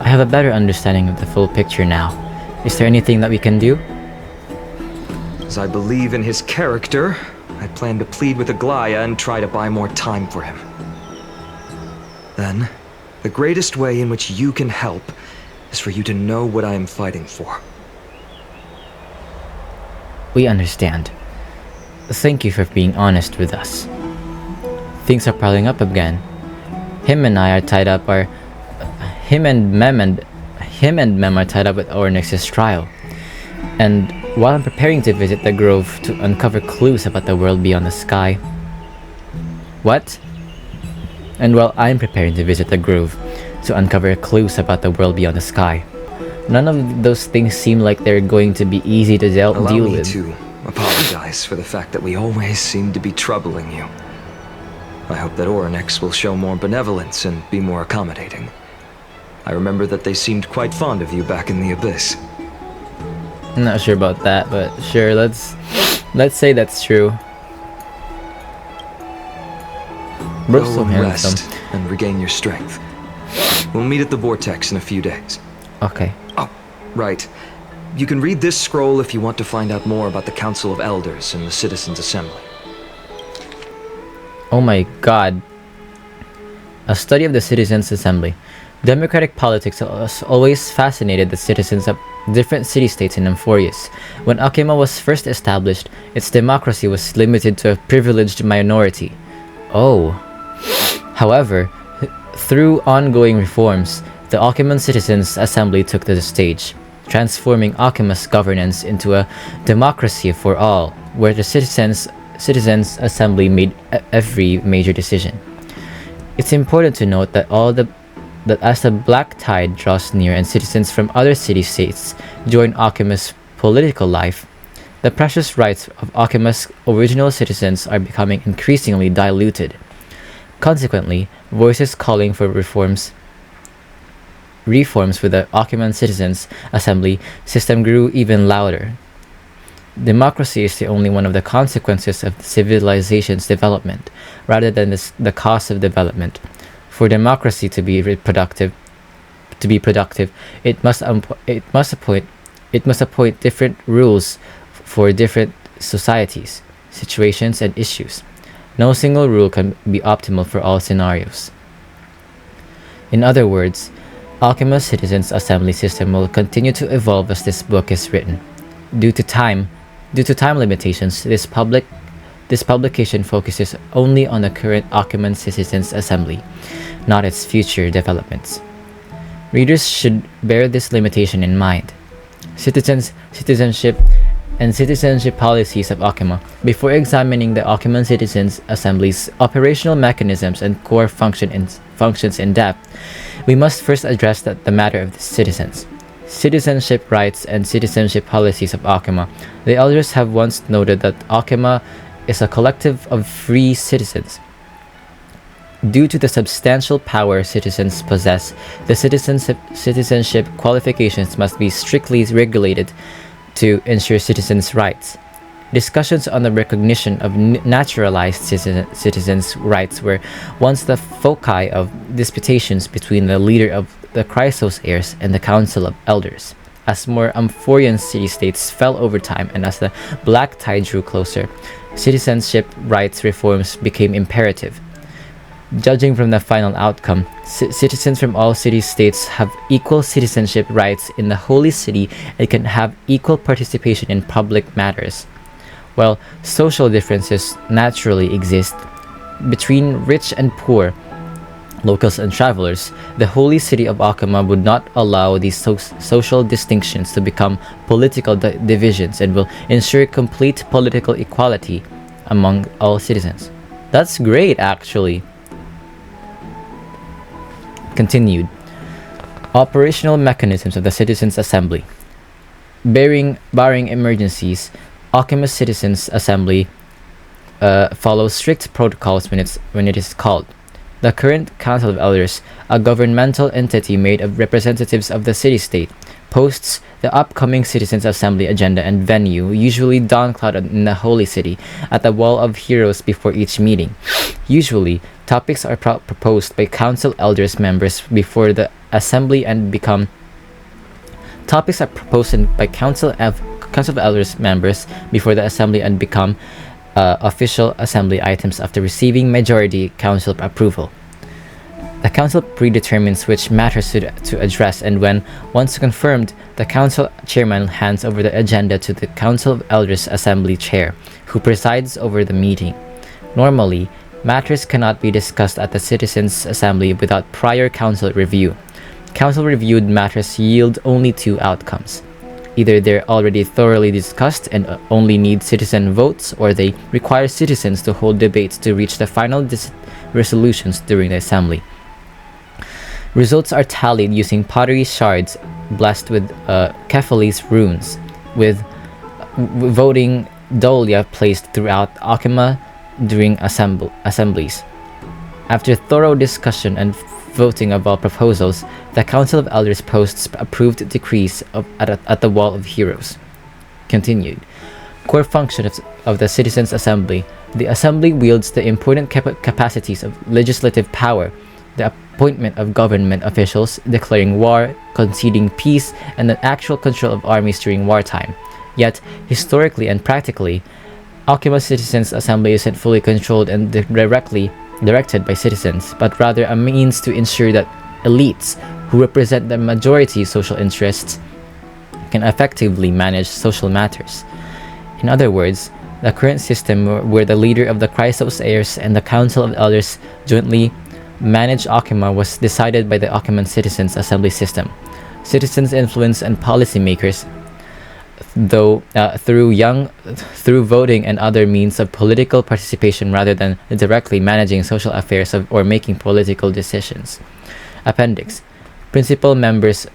I have a better understanding of the full picture now. Is there anything that we can do? As I believe in his character, I plan to plead with Aglaya and try to buy more time for him. Then, the greatest way in which you can help is for you to know what I am fighting for. We understand. Thank you for being honest with us. Things are piling up again. Him and Mem are tied up with Ornyx's trial. And while I'm preparing to visit the Grove to uncover clues about the world beyond the sky. What? And while I'm preparing to visit the Grove to uncover clues about the world beyond the sky. None of those things seem like they're going to be easy to deal with. Allow me to apologize for the fact that we always seem to be troubling you. I hope that Ornyx will show more benevolence and be more accommodating. I remember that they seemed quite fond of you back in the Abyss. I'm not sure about that, but sure, let's say that's true. Bro's Go so and handsome. rest and regain your strength. We'll meet at the Vortex in a few days. Okay. Oh, right. You can read this scroll if you want to find out more about the Council of Elders and the Citizens' Assembly. Oh my god. A study of the Citizens' Assembly. Democratic politics has always fascinated the citizens of different city-states in Amphoreus. When Akima was first established, its democracy was limited to a privileged minority. Oh. However, through ongoing reforms, the Achiman Citizens' Assembly took to the stage, transforming Akima's governance into a democracy for all, where the Citizens' Assembly made every major decision. It's important to note that as the Black Tide draws near and citizens from other city-states join Akima's political life, the precious rights of Akima's original citizens are becoming increasingly diluted. Consequently, voices calling for reforms with the Achiman Citizens' Assembly system grew even louder. Democracy is the only one of the consequences of civilization's development, rather than the cost of development. For democracy to be productive, it must appoint different rules for different societies, situations, and issues. No single rule can be optimal for all scenarios. In other words, Akima's Citizens' Assembly system will continue to evolve as this book is written. Due to time limitations, this publication focuses only on the current Achiman Citizens' Assembly, not its future developments. Readers should bear this limitation in mind. Citizenship policies of Akima. Before examining the Achiman Citizens' Assembly's operational mechanisms and core functions in depth, we must first address the matter of the citizens. Citizenship rights and citizenship policies of Akima. The elders have once noted that Akima is a collective of free citizens. Due to the substantial power citizens possess, the citizenship qualifications must be strictly regulated to ensure citizens' rights. Discussions on the recognition of naturalized citizens' rights were once the foci of disputations between the leader of the Chrysos heirs and the Council of Elders. As more Amphorean city-states fell over time and as the Black Tide drew closer, citizenship rights reforms became imperative. Judging from the final outcome, citizens from all city-states have equal citizenship rights in the Holy City and can have equal participation in public matters. While social differences naturally exist between rich and poor, locals and travelers, the Holy City of Akama would not allow these social distinctions to become political divisions and will ensure complete political equality among all citizens. That's great, actually. Continued. Operational mechanisms of the Citizens' Assembly. Barring emergencies, Akama Citizens' Assembly follows strict protocols when it is called. The current Council of Elders, a governmental entity made of representatives of the city-state, posts the upcoming Citizens' Assembly agenda and venue, usually dawn-cloud in the Holy City, at the Wall of Heroes before each meeting. Usually, topics are proposed by Council Elders members before the Assembly and become Topics are proposed by Council of Elders members before the Assembly and become official Assembly items after receiving majority Council approval. The Council predetermines which matters to address, and once confirmed, the Council Chairman hands over the agenda to the Council of Elders Assembly Chair, who presides over the meeting. Normally, matters cannot be discussed at the Citizens' Assembly without prior Council review. Council-reviewed matters yield only two outcomes. Either they're already thoroughly discussed and only need citizen votes, or they require citizens to hold debates to reach the final resolutions during the Assembly. Results are tallied using pottery shards blessed with Kephalese runes, with voting dolia placed throughout Akama during assemblies. After thorough discussion and voting of all proposals, the Council of Elders posts approved decrees at the Wall of Heroes. Continued. Core functions of the Citizens' Assembly. The Assembly wields the important capacities of legislative power, the appointment of government officials, declaring war, conceding peace, and the actual control of armies during wartime. Yet, historically and practically, Akama Citizens' Assembly isn't fully controlled and directly directed by citizens, but rather a means to ensure that elites, who represent the majority social interests, can effectively manage social matters. In other words, the current system where the leader of the Chrysos heirs and the Council of Elders jointly manage Akama was decided by the Akaman Citizens' Assembly system. Citizens influence and policymakers through voting and other means of political participation rather than directly managing social affairs or making political decisions. Appendix. Principal members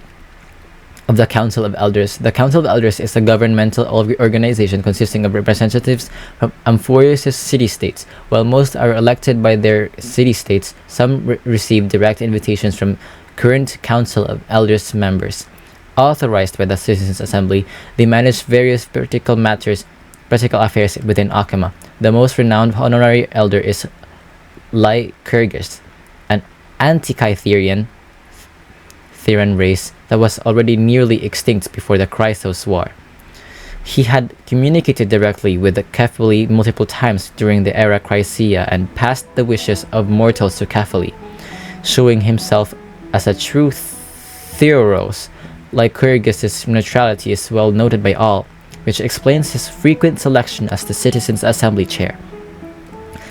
of the Council of Elders. The Council of Elders is a governmental organization consisting of representatives from Amphoreus' city-states. While most are elected by their city-states, some receive direct invitations from current Council of Elders members. Authorized by the Citizens' Assembly, they manage various practical affairs within Akama. The most renowned honorary elder is Lycurgus, an Antikytherian race that was already nearly extinct before the Chrysos War. He had communicated directly with the Kephali multiple times during the era Chrysia and passed the wishes of mortals to Kephali. Showing himself as a true Theoros, Lycurgus' neutrality is well noted by all, which explains his frequent selection as the Citizens' Assembly Chair.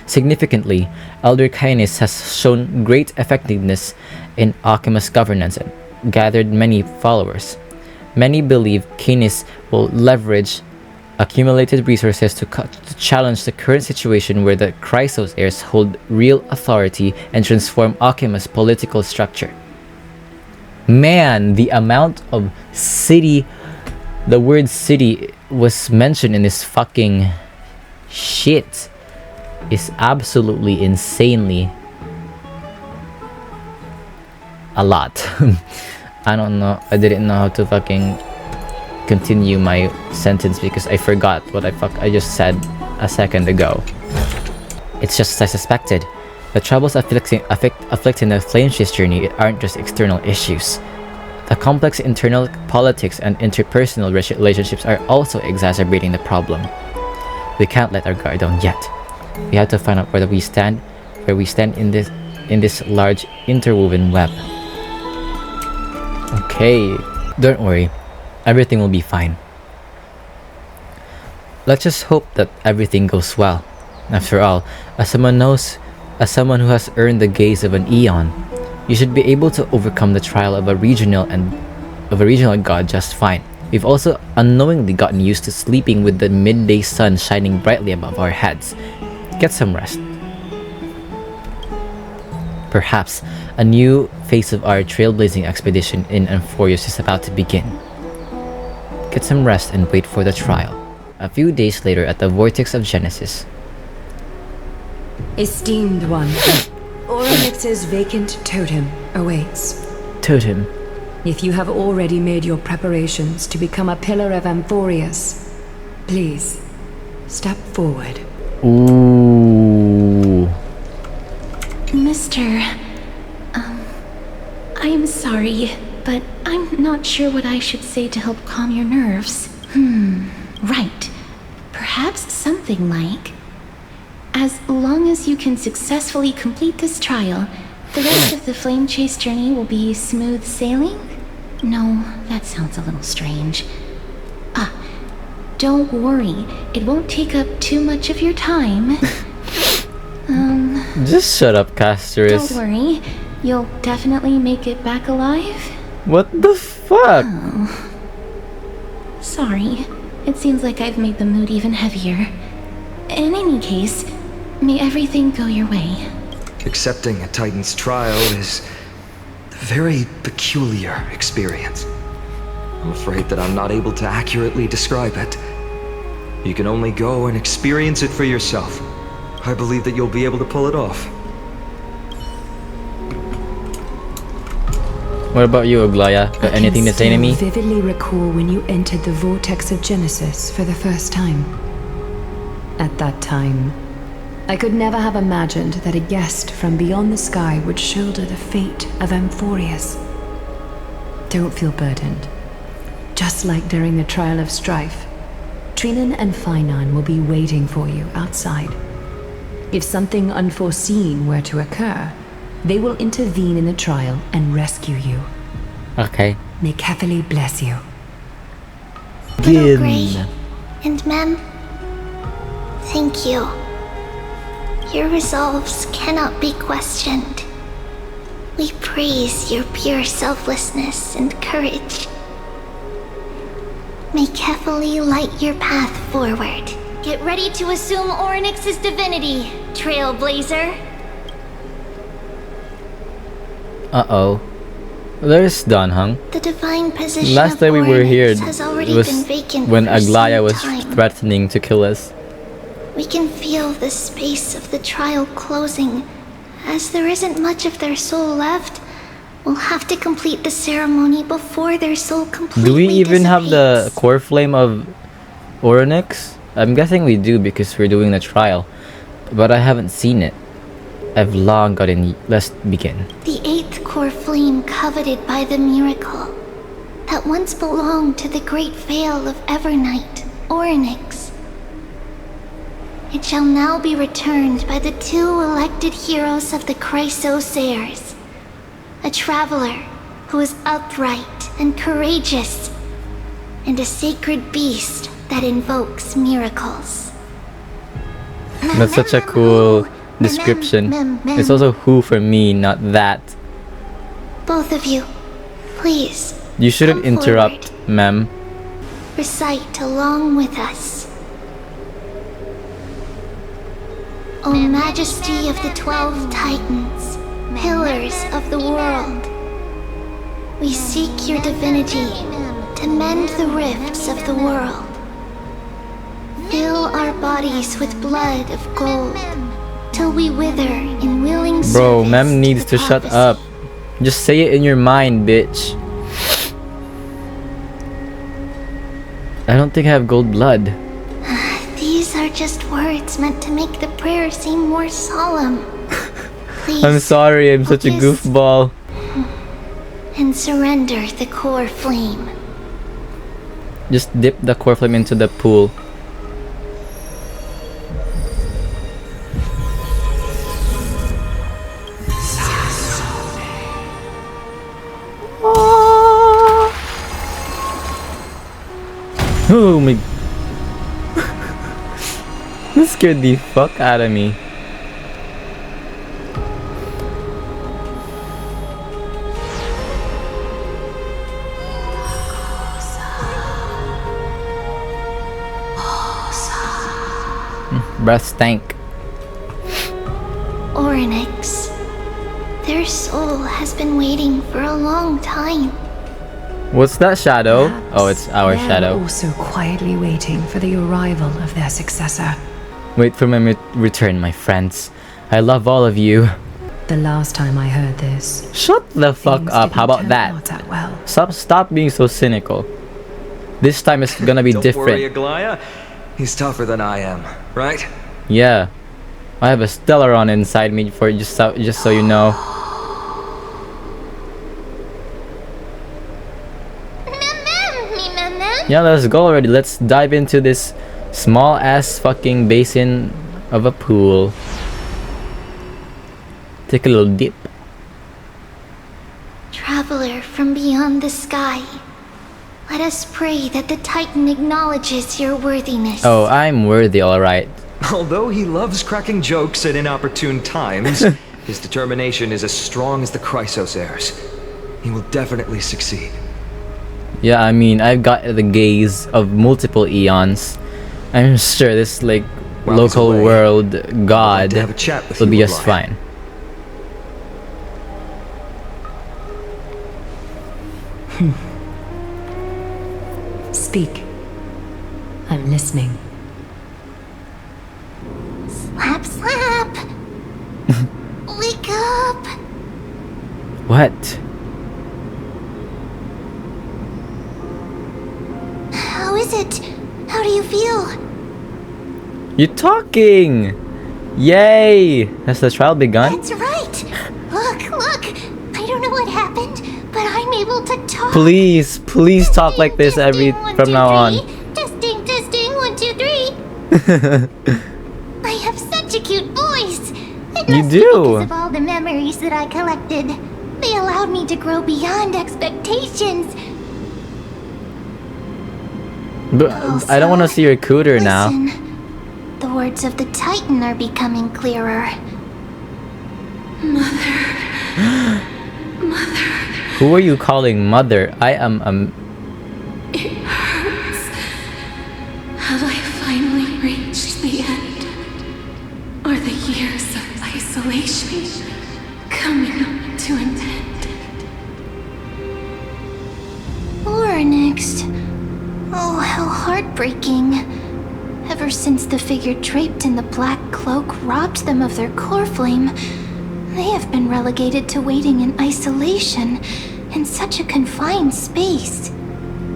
Significantly, Elder Kainis has shown great effectiveness in Akama's governance and gathered many followers. Many believe Kainis will leverage accumulated resources to challenge the current situation where the Chrysos heirs hold real authority and transform Akama's political structure. Man, the amount of the word city was mentioned in this fucking shit is absolutely insanely a lot. I don't know, I didn't know how to fucking continue my sentence because I forgot what I just said a second ago. It's just as I suspected. The troubles afflicting the Flamechase journey aren't just external issues. The complex internal politics and interpersonal relationships are also exacerbating the problem. We can't let our guard down yet. We have to find out where we stand in this in this large interwoven web. Okay, don't worry. Everything will be fine. Let's just hope that everything goes well. After all, as someone who has earned the gaze of an eon, you should be able to overcome the trial of a regional god just fine. We've also unknowingly gotten used to sleeping with the midday sun shining brightly above our heads. Get some rest. Perhaps a new phase of our trailblazing expedition in Amphoreus is about to begin. Get some rest and wait for the trial. A few days later at the Vortex of Genesis. Esteemed one, Oryx's vacant totem awaits. Totem. If you have already made your preparations to become a pillar of Amphoreus, please, step forward. Ooh. Mr. I'm sorry, but I'm not sure what I should say to help calm your nerves. Right. Perhaps something like, as long as you can successfully complete this trial, the rest of the flame chase journey will be smooth sailing? No, that sounds a little strange. Don't worry. It won't take up too much of your time. Just shut up, Casterus. Don't worry. You'll definitely make it back alive? What the fuck? Oh. Sorry. It seems like I've made the mood even heavier. In any case, may everything go your way. Accepting a Titan's trial is a very peculiar experience. I'm afraid that I'm not able to accurately describe it. You can only go and experience it for yourself. I believe that you'll be able to pull it off. What about you, Aglaya? Got anything to say to me? I can still vividly recall when you entered the Vortex of Genesis for the first time. At that time, I could never have imagined that a guest from beyond the sky would shoulder the fate of Amphoreus. Don't feel burdened. Just like during the trial of strife, Trinan and Finan will be waiting for you outside. If something unforeseen were to occur, they will intervene in the trial and rescue you. Okay. May Kefali bless you. Little Grey and Mem, thank you. Your resolves cannot be questioned. We praise your pure selflessness and courage. May Kefali light your path forward. Get ready to assume Oryx's divinity, Trailblazer. Uh-oh. There's Danhung. The divine position Last of time we were here Oryx has already was been vacant when for Aglaya some was time. threatening to kill us. We can feel the space of the trial closing. As there isn't much of their soul left, we'll have to complete the ceremony before their soul completely Do we even have the dissipates. core flame of Oryx? I'm guessing we do because we're doing the trial. But I haven't seen it. I've long gotten... Let's begin. The 8th core flame coveted by the miracle that once belonged to the great veil of Evernight, Oryx. It shall now be returned by the 2 elected heroes of the Chrysosairs. A traveler who is upright and courageous, and a sacred beast that invokes miracles. That's such a cool description. It's also who for me, not that. Both of you, please. You shouldn't come interrupt, forward. ma'am. Recite along with us. O Majesty of the 12 Titans, pillars of the world, we seek your divinity to mend the rifts of the world. Fill our bodies with blood of gold, till we wither in willing Bro, service ma'am needs to the shut prophecy. up. Just say it in your mind, bitch. I don't think I have gold blood. These are just words meant to make the prayer seem more solemn. Please. I'm sorry, I'm such a focus goofball. and surrender the core flame. Just dip the core flame into the pool. Oh my... This scared the fuck out of me. Breath stank. Oryx. Their soul has been waiting for a long time. What's that shadow? Perhaps Oh, it's our they're shadow. also quietly waiting for the arrival of their successor. Wait for my return, my friends. I love all of you. The last time I heard this, Shut the fuck things up. How didn't about turn out that? well. Stop being so cynical. This time it's gonna be Don't different. worry, Aglaya. He's tougher than I am, right? Yeah. I have a Stellaron inside me for just so you know. Yeah, let's go already. Let's dive into this small ass fucking basin of a pool. Take a little dip. Traveler from beyond the sky, let us pray that the Titan acknowledges your worthiness. Oh, I'm worthy, alright. Although he loves cracking jokes at inopportune times, his determination is as strong as the Chrysos heirs. He will definitely succeed. Yeah, I mean, I've got the gaze of multiple eons. I'm sure this, like, While he's local away, world I'd like god to have a chat with will you, be just Aglaya. fine. Speak. I'm listening. Slap, slap. Wake up. What? How is it? How do you feel? You're talking! Yay! Has the trial begun? That's right. Look. I don't know what happened, but I'm able to talk. Please talk like this Testing, from now on. Testing, 1, 2, 3. I have such a cute voice. It You must be do. because of all the memories that I collected. They allowed me to grow beyond expectations. But I don't want to see your cooter now. Listen, the words of the Titan are becoming clearer. Who are you calling mother? I am Have I finally reached the end? Are the years of isolation coming to an end? Or next. Oh, how heartbreaking. Ever since the figure draped in the black cloak robbed them of their core flame, they have been relegated to waiting in isolation in such a confined space.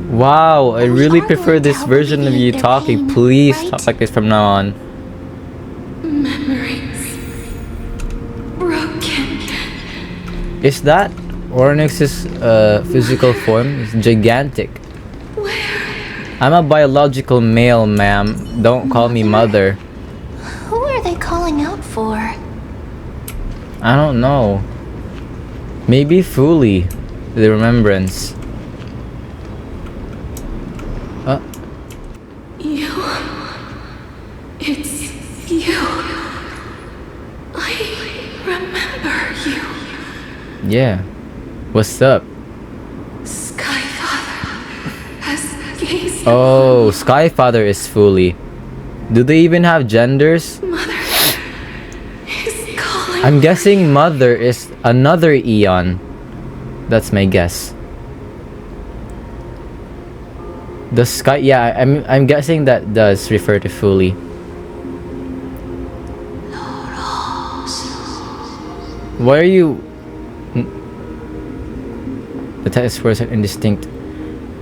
Wow, I We really are prefer going to this help version of you alleviate their talking. pain, Please right? talk like this from now on. Memories broken. Is that Ornyx's physical form? It's gigantic. I'm a biological male, ma'am. Don't call me mother. Who are they calling out for? I don't know. Maybe Fuli, the remembrance. You. It's you. I remember you. Yeah. What's up? Skyfather has gazed. Oh, Skyfather is Fuli. Do they even have genders? Mother is calling. I'm guessing Mother is another Eon. That's my guess. The sky, yeah, I'm guessing that does refer to Fuli. Why are you? The text words are indistinct.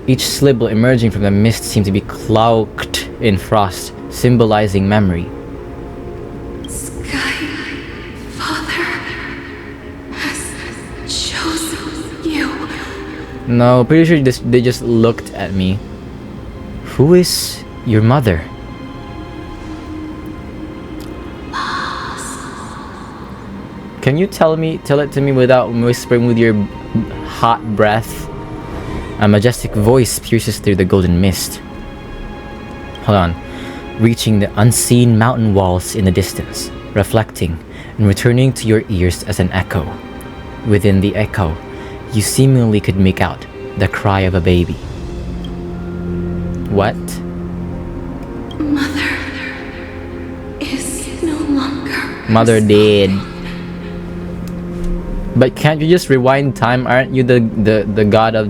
Each syllable emerging from the mist seemed to be cloaked in frost, symbolizing memory. Skyfather has chosen you. No, pretty sure they just looked at me. Who is your mother? Can you tell it to me without whispering with your hot breath? A majestic voice pierces through the golden mist. Hold on. Reaching the unseen mountain walls in the distance, reflecting and returning to your ears as an echo. Within the echo, you seemingly could make out the cry of a baby. What? Mother is no longer. Mother dead. But can't you just rewind time? Aren't you the god of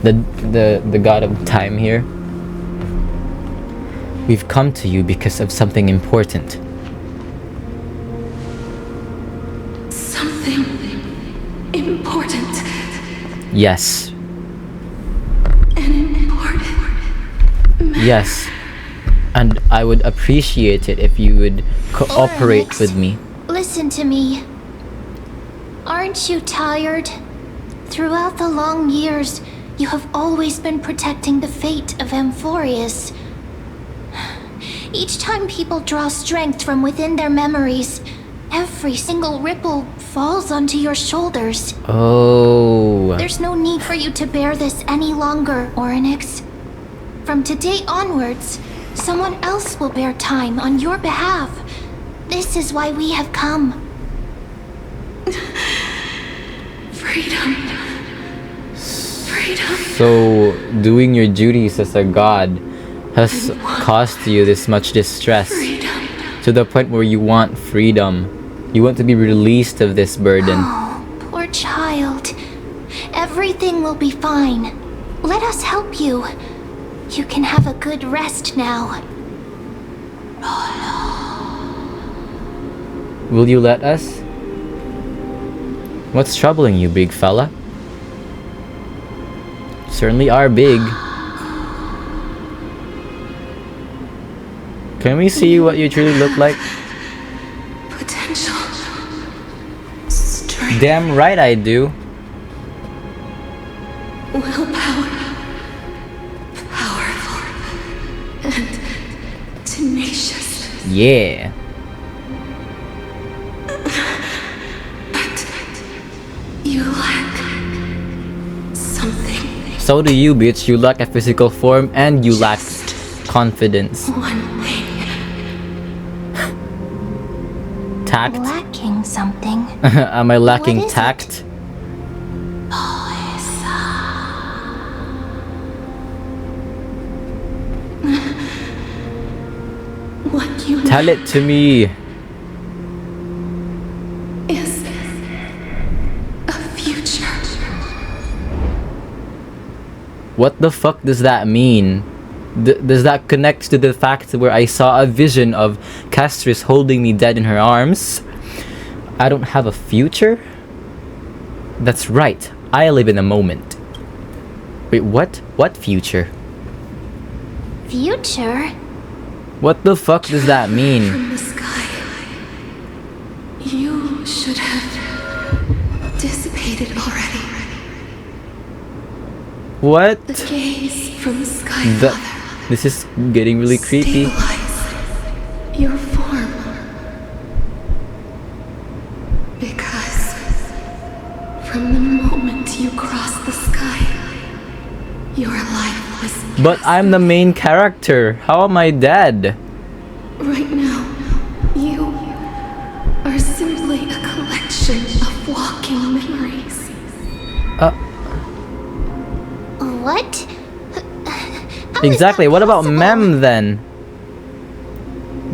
the god of time here? We've come to you because of something important. Something important. Yes. An important. Yes. And I would appreciate it if you would cooperate with me. Listen to me. Aren't you tired? Throughout the long years, you have always been protecting the fate of Amphoreus. Each time people draw strength from within their memories, every single ripple falls onto your shoulders. Oh. There's no need for you to bear this any longer, Orynyx. From today onwards, someone else will bear time on your behalf. This is why we have come. Freedom. Freedom. So, doing your duties as a god has caused you this much distress. Freedom. To the point where you want freedom. You want to be released of this burden. Oh, poor child. Everything will be fine. Let us help you. You can have a good rest now. Will you let us? What's troubling you, big fella? Certainly are big. Can we see what you truly look like? Potential. Strength. Damn right I do. Willpower. Powerful. And tenacious. Yeah. But you lack something. So do you, bitch. You lack a physical form and you lack confidence. One thing. Tact? Lacking something. Am I lacking What is tact? What you Tell it to me. is a future. What the fuck does that mean? Does that connect to the fact where I saw a vision of Castris holding me dead in her arms? I don't have a future? That's right. I live in a moment. Wait, what? What future? Future? What the fuck does that mean? From the sky. You should have dissipated already. What? The gaze from the sky, The- Father. This is getting really creepy. Stabilized your form. Because from the moment you crossed the sky, your life was. But I'm the main character. How am I dead? Right now, you are simply a collection of walking memories. What? Exactly. What about Mem then?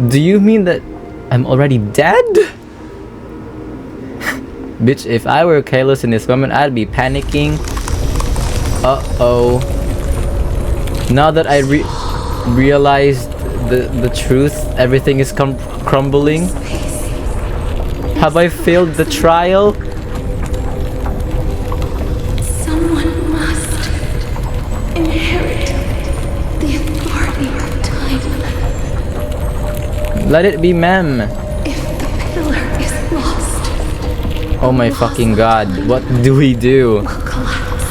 Do you mean that I'm already dead? Bitch, if I were Kalos in this moment, I'd be panicking. Uh-oh. Now that I realized the truth, everything is crumbling. Have I failed the trial? Someone must inherit the authority of time. Let it be Mem. If the pillar is lost, Oh my fucking god. What do we do? will collapse.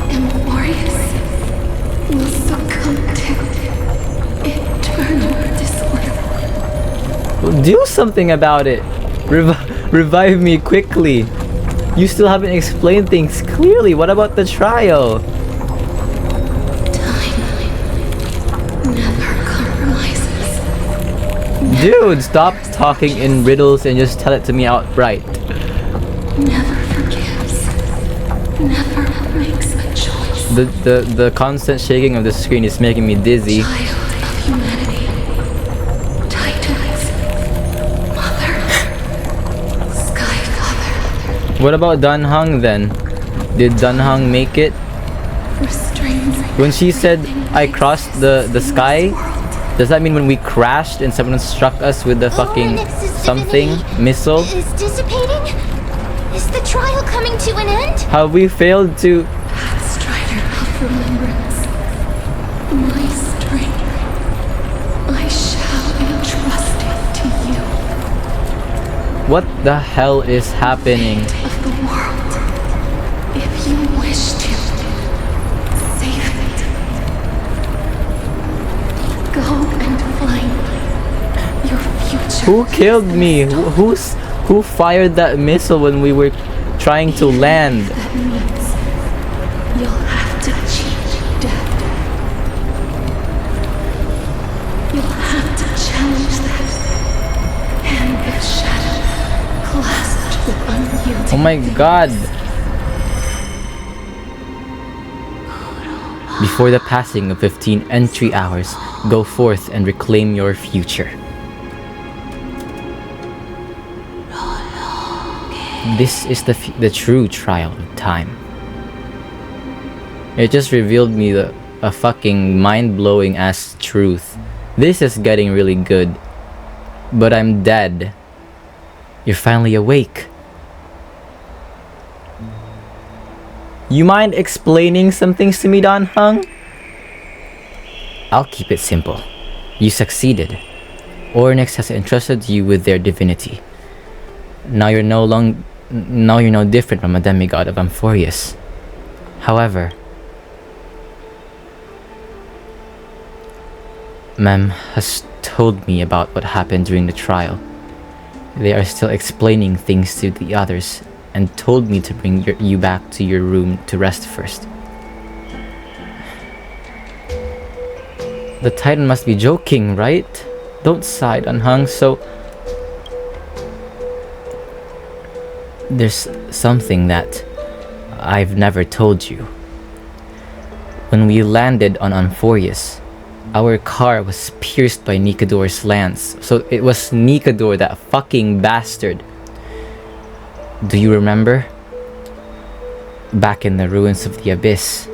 Amphoreus will succumb to eternal disorder. Well, do something about it. Revive me quickly. You still haven't explained things clearly. What about the trial? Time Dude, stop talking in riddles and just tell it to me outright. Never forgives. Never makes a choice. The constant shaking of the screen is making me dizzy. Child of humanity. Titans. Mother. Sky Father. What about Danhang then? Did Danhang make it? Restrains. When she said I crossed the sky, does that mean when we crashed and someone struck us with the fucking something missile? Is dissipating? Is the trial coming to an end? Have we failed to? Strider of remembrance. My strength. I shall entrust it to you. What the hell is happening? Of the world. If you wish to save it, go and find your future. Who killed me? Who fired that missile when we were trying to land? That means you'll have to cheat death. You'll have to challenge that hand of shadow clasped with unyielding. Oh my god. Before the passing of 15 entry hours, go forth and reclaim your future. This is the true trial of time. It just revealed me a fucking mind-blowing ass truth. This is getting really good. But I'm dead. You're finally awake. You mind explaining some things to me, Dan Hung? I'll keep it simple. You succeeded. Ornyx has entrusted you with their divinity. Now you're no different from a demigod of Amphoreus. However, Mem has told me about what happened during the trial. They are still explaining things to the others and told me to bring you back to your room to rest first. The Titan must be joking, right? Don't sigh, Unhung. So there's something that I've never told you. When we landed on Amphoreus, our car was pierced by Nikador's lance. So it was Nikador, that fucking bastard. Do you remember? Back in the ruins of the abyss,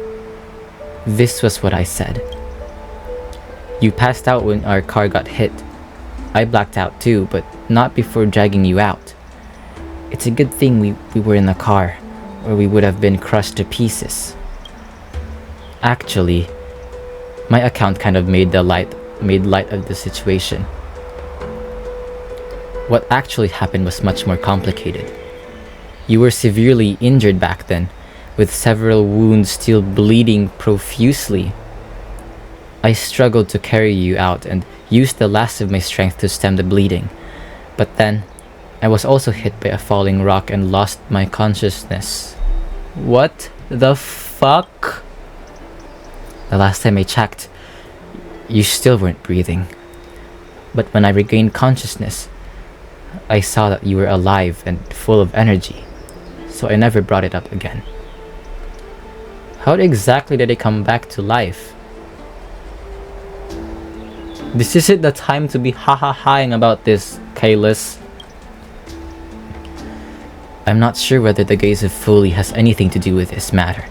this was what I said. You passed out when our car got hit. I blacked out too, but not before dragging you out. It's a good thing we were in the car, or we would have been crushed to pieces. Actually, my account kind of made light of the situation. What actually happened was much more complicated. You were severely injured back then, with several wounds still bleeding profusely. I struggled to carry you out and used the last of my strength to stem the bleeding. But then, I was also hit by a falling rock and lost my consciousness. What the fuck? The last time I checked, you still weren't breathing. But when I regained consciousness, I saw that you were alive and full of energy, so I never brought it up again. How exactly did it come back to life? This isn't the time to be ha-ha-haing about this, Kalis. I'm not sure whether the gaze of Foley has anything to do with this matter,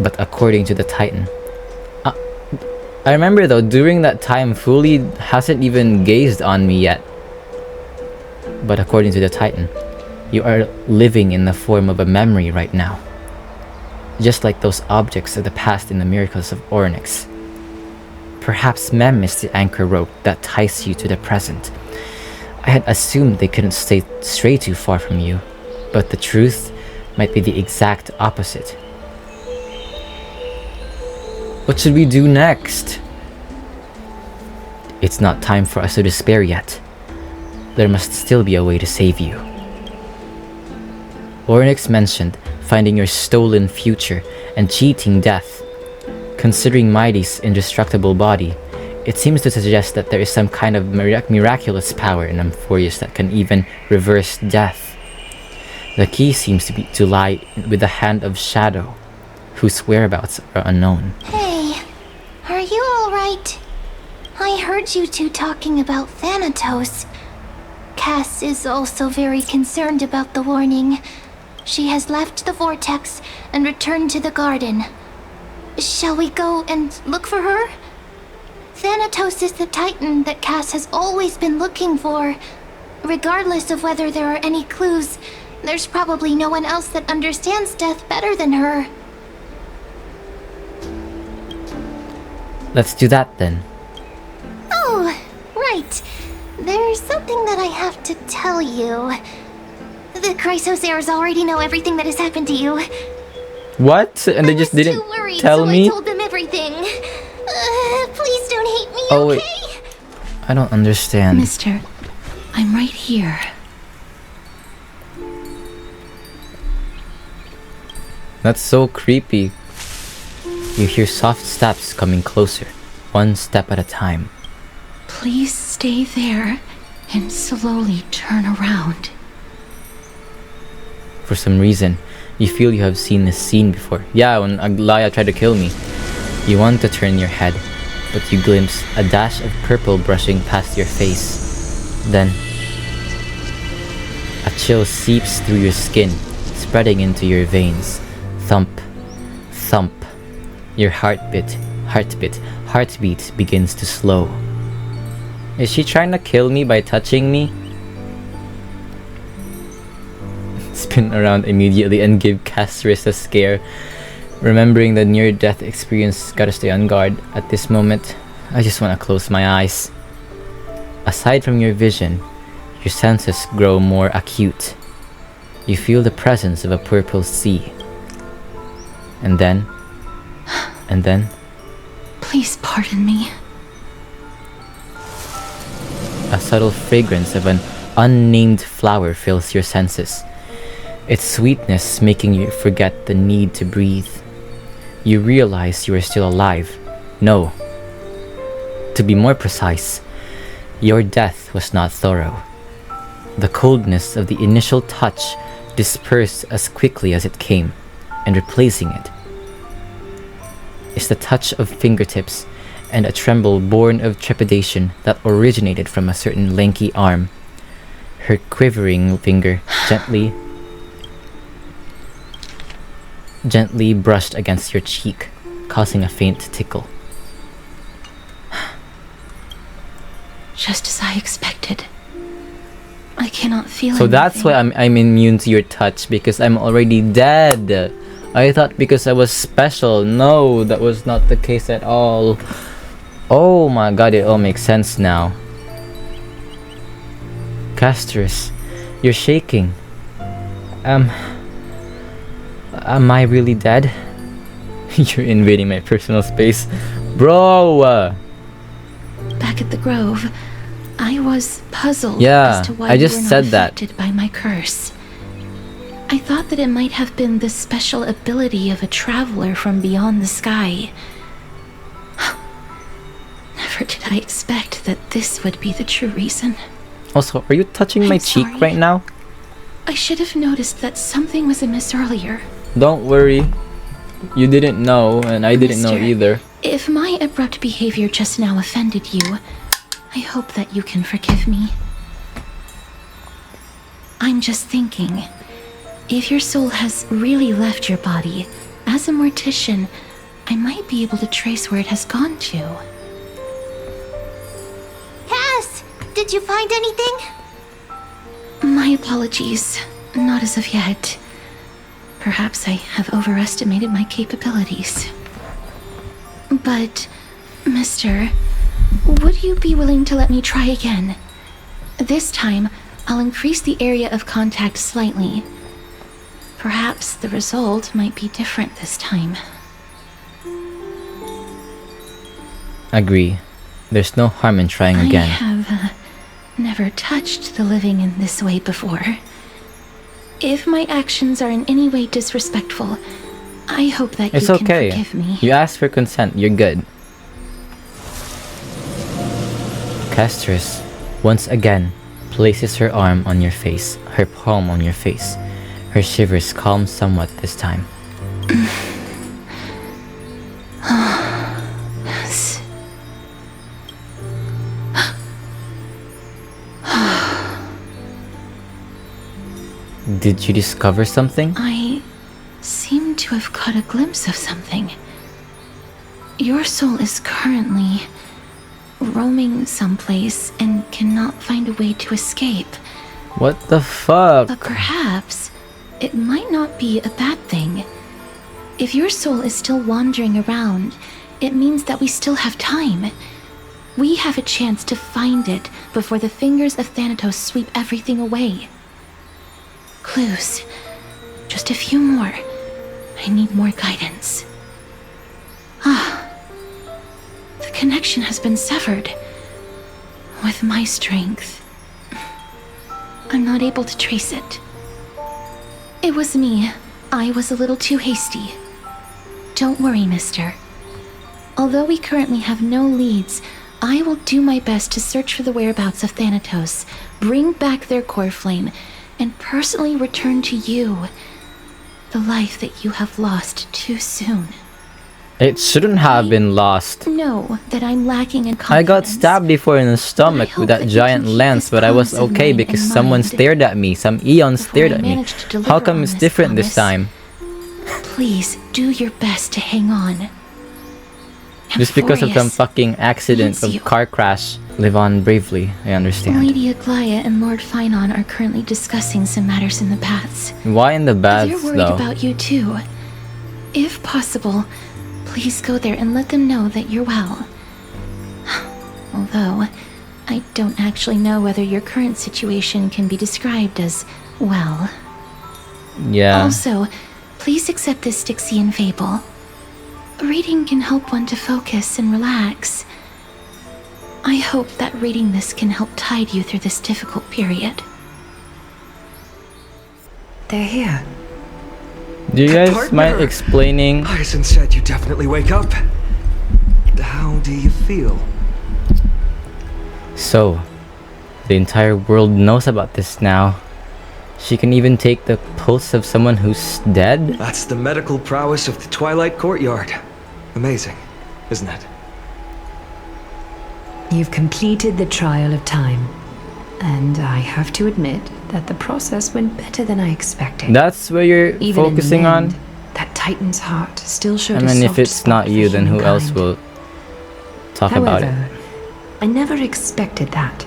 but according to the Titan... I remember though, during that time, Foley hasn't even gazed on me yet. But according to the Titan, you are living in the form of a memory right now. Just like those objects of the past in the miracles of Ornyx. Perhaps Mem is the anchor rope that ties you to the present. I had assumed they couldn't stray too far from you, but the truth might be the exact opposite. What should we do next? It's not time for us to despair yet. There must still be a way to save you. Ornyx mentioned finding your stolen future and cheating death. Considering Mighty's indestructible body, It seems to suggest that there is some kind of miraculous power in Amphoreus that can even reverse death. The key seems to lie with the Hand of Shadow, whose whereabouts are unknown. Hey, are you alright? I heard you two talking about Thanatos. Cass is also very concerned about the warning. She has left the vortex and returned to the garden. Shall we go and look for her? Thanatos is the Titan that Cass has always been looking for. Regardless of whether there are any clues, there's probably no one else that understands death better than her. Let's do that then. Oh, right. There's something that I have to tell you. The Chrysosairs already know everything that has happened to you. What? And they just didn't too worried, tell so me? I told them everything. Please don't hate me, Oh, okay? wait. I don't understand. Mister, I'm right here. That's so creepy. You hear soft steps coming closer, one step at a time. Please stay there and slowly turn around. For some reason, you feel you have seen this scene before. Yeah, when Aglaya tried to kill me. You want to turn your head, but you glimpse a dash of purple brushing past your face. Then, a chill seeps through your skin, spreading into your veins. Thump, thump. Your heartbeat begins to slow. Is she trying to kill me by touching me? Spin around immediately and give Castris a scare. Remembering the near-death experience, gotta stay on guard. At this moment, I just want to close my eyes. Aside from your vision, your senses grow more acute. You feel the presence of a purple sea. And then... Please pardon me. A subtle fragrance of an unnamed flower fills your senses, its sweetness making you forget the need to breathe. You realize you are still alive. No. To be more precise, your death was not thorough. The coldness of the initial touch dispersed as quickly as it came, and replacing it is the touch of fingertips and a tremble born of trepidation that originated from a certain lanky arm. Her quivering finger gently brushed against your cheek, causing a faint tickle. Just as I expected. I cannot feel So that's anything. why I'm immune to your touch, because I'm already dead. I thought because I was special. No, that was not the case at all. Oh my god, it all makes sense now. Castris, you're shaking. Am I really dead? You're invading my personal space. Bro! Back at the Grove, I was puzzled Yeah, as to why I just you were said not that. affected by my curse. I thought that it might have been the special ability of a traveler from beyond the sky. Never did I expect that this would be the true reason. Also, are you touching my I'm cheek sorry. right now? I should have noticed that something was amiss earlier. Don't worry. You didn't know, and I didn't know Mister, either. If my abrupt behavior just now offended you, I hope that you can forgive me. I'm just thinking, if your soul has really left your body, as a mortician, I might be able to trace where it has gone to. Cass, did you find anything? My apologies. Not as of yet. Perhaps I have overestimated my capabilities. But, Mister, would you be willing to let me try again? This time, I'll increase the area of contact slightly. Perhaps the result might be different this time. Agree. There's no harm in trying again. I have never touched the living in this way before. If my actions are in any way disrespectful, I hope that It's you can okay. forgive me. You asked for consent. You're good. Kestrus once again places her arm on your face, her palm on your face. Her shivers calm somewhat this time. Yes. Did you discover something? I seem to have caught a glimpse of something. Your soul is currently roaming someplace and cannot find a way to escape. What the fuck? But perhaps it might not be a bad thing. If your soul is still wandering around, it means that we still have time. We have a chance to find it before the fingers of Thanatos sweep everything away. Clues. Just a few more. I need more guidance. The connection has been severed. With my strength, I'm not able to trace it. It was me. I was a little too hasty. Don't worry, mister. Although we currently have no leads, I will do my best to search for the whereabouts of Thanatos, bring back their core flame, and personally return to you the life that you have lost too soon. It shouldn't have been lost. Know that I'm lacking in confidence. I got stabbed before in the stomach with that giant lance, but I was okay because someone stared at me. Some Eon stared at me. How come it's different this time? Please do your best to hang on. Just because of some Amphoreus fucking accident needs you. of car crash. Live on bravely, I understand. Lady Aglaya and Lord Finon are currently discussing some matters in the baths. Why in the baths They're worried though? about you too. If possible, please go there and let them know that you're well. Although, I don't actually know whether your current situation can be described as well. Yeah. Also, please accept this Styxian fable. Reading can help one to focus and relax. I hope that reading this can help tide you through this difficult period. They're here. Do you guys Partner! mind explaining? Hyacinth said you definitely wake up. How do you feel? So, the entire world knows about this now. She can even take the pulse of someone who's dead? That's the medical prowess of the Twilight Courtyard. Amazing, isn't it? You've completed the trial of time. And I have to admit that the process went better than I expected. That's where you're Even focusing in the on? end, that Titan's heart still showed I a mean, if soft it's spot not for you, then who else humankind. will talk about it? However, I never expected that.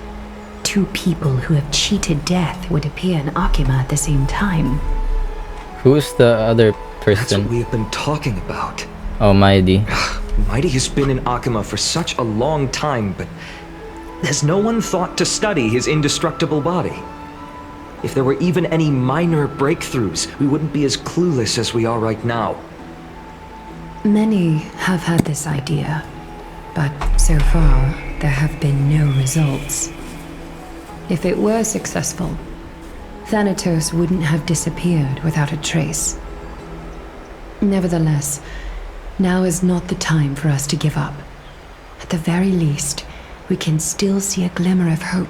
Two people who have cheated death would appear in Akima at the same time. Who's the other That's what person? we have been talking about. Oh, Mighty. Mighty has been in Akima for such a long time, but has no one thought to study his indestructible body? If there were even any minor breakthroughs, we wouldn't be as clueless as we are right now. Many have had this idea, but so far there have been no results. If it were successful, Thanatos wouldn't have disappeared without a trace. Nevertheless, now is not the time for us to give up. At the very least, we can still see a glimmer of hope.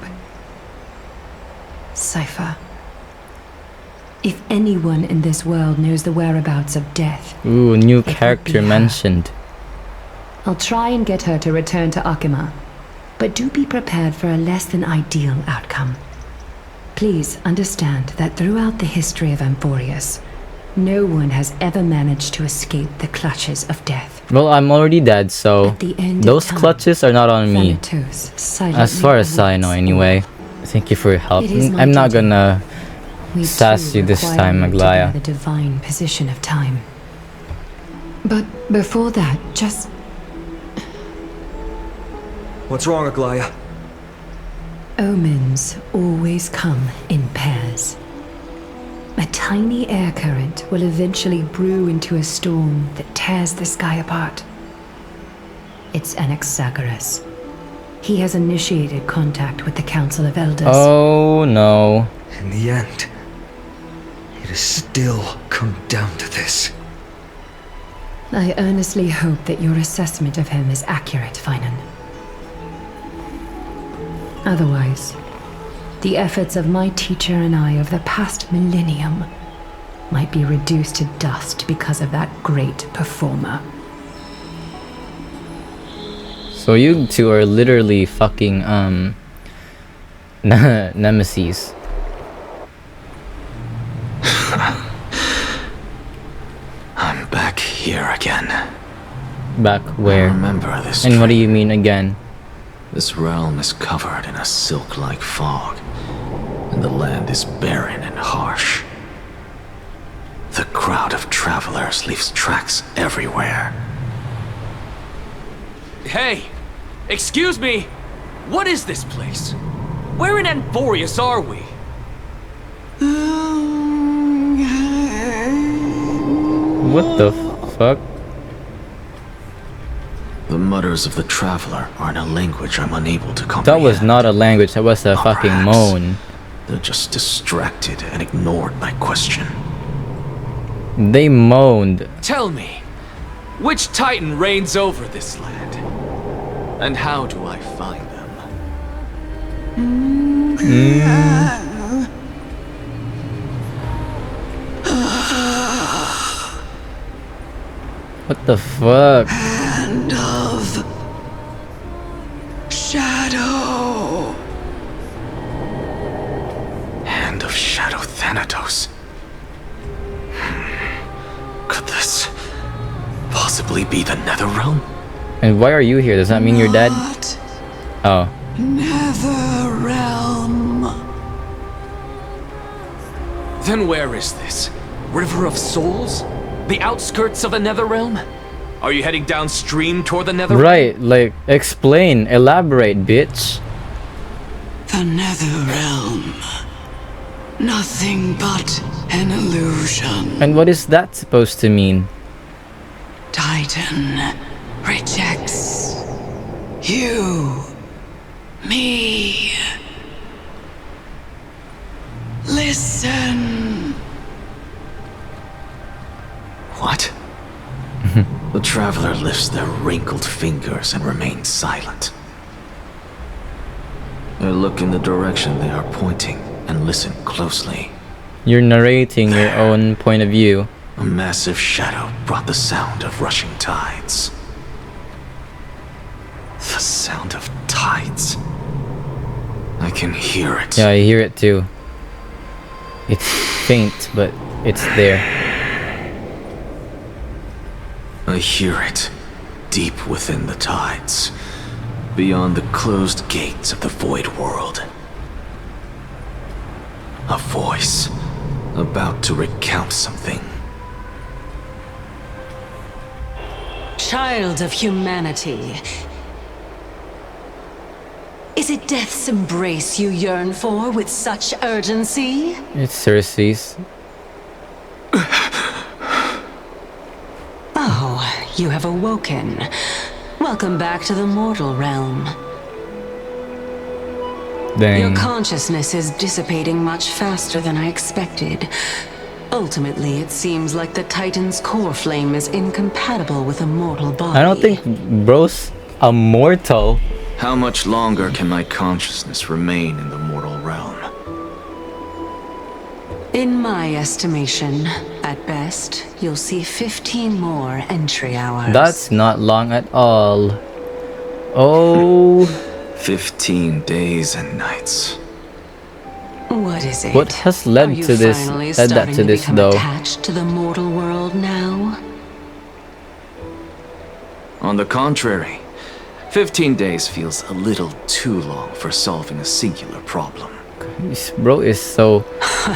Cypher. If anyone in this world knows the whereabouts of death, Ooh, new would character be her. mentioned. I'll try and get her to return to Akima, but do be prepared for a less than ideal outcome. Please understand that throughout the history of Amphoreus, no one has ever managed to escape the clutches of death. Well, I'm already dead, so At the end of those time, clutches are not on me. Thanatos silently As far as I know, awaits anyway. Thank you for your help. It is my I'm not duty. gonna We sass too you this require time, you to Aglaya. bear the divine position of time. But before that, just What's wrong, Aglaya? omens always come in pairs. A tiny air current will eventually brew into a storm that tears the sky apart. It's Anaxagoras. He has initiated contact with the Council of Elders. Oh no. In the end, it has still come down to this. I earnestly hope that your assessment of him is accurate, Finan. Otherwise, the efforts of my teacher and I of the past millennium might be reduced to dust because of that great performer. So you two are literally fucking nemesis. I'm back here again. Back where? I remember this. And what do you mean again? This realm is covered in a silk-like fog, and the land is barren and harsh. The crowd of travelers leaves tracks everywhere. Hey! Excuse me! What is this place? Where in Amphoreus are we? What the fuck? The mutters of the traveler are in a language I'm unable to comprehend. That was not a language, that was a Or fucking perhaps moan. They're just distracted and ignored my question. They moaned. Tell me, which Titan reigns over this land? And how do I find them? What the fuck? Hand of Shadow. Hand of Shadow Thanatos. Could this possibly be the Netherrealm? And why are you here? Does that mean you're dead? Not Oh. Netherrealm. Then where is this? River of Souls? The outskirts of the Netherrealm? Are you heading downstream toward the Netherrealm? Right, like, explain, elaborate, bitch. The Netherrealm. Nothing but an illusion. And what is that supposed to mean? Titan rejects you, me. Listen. What? The traveler lifts their wrinkled fingers and remains silent. I look in the direction they are pointing and listen closely. You're narrating your own point of view. A massive shadow brought the sound of rushing tides. The sound of tides. I can hear it. Yeah, I hear it too. It's faint, but it's there. I hear it, deep within the tides, beyond the closed gates of the void world. A voice, about to recount something. Child of humanity, is it death's embrace you yearn for with such urgency? It's Cersei's. Oh, you have awoken. Welcome back to the mortal realm. Dang. Your consciousness is dissipating much faster than I expected. Ultimately, it seems like the Titan's core flame is incompatible with a mortal body. I don't think bro's a mortal. How much longer can my consciousness remain in the mortal realm? In my estimation, at best, you'll see 15 more entry hours. That's not long at all. Oh. 15 days and nights. What is it? What has led to this? Led that to this though? Attached to the mortal world now? On the contrary, 15 days feels a little too long for solving a singular problem. This bro is so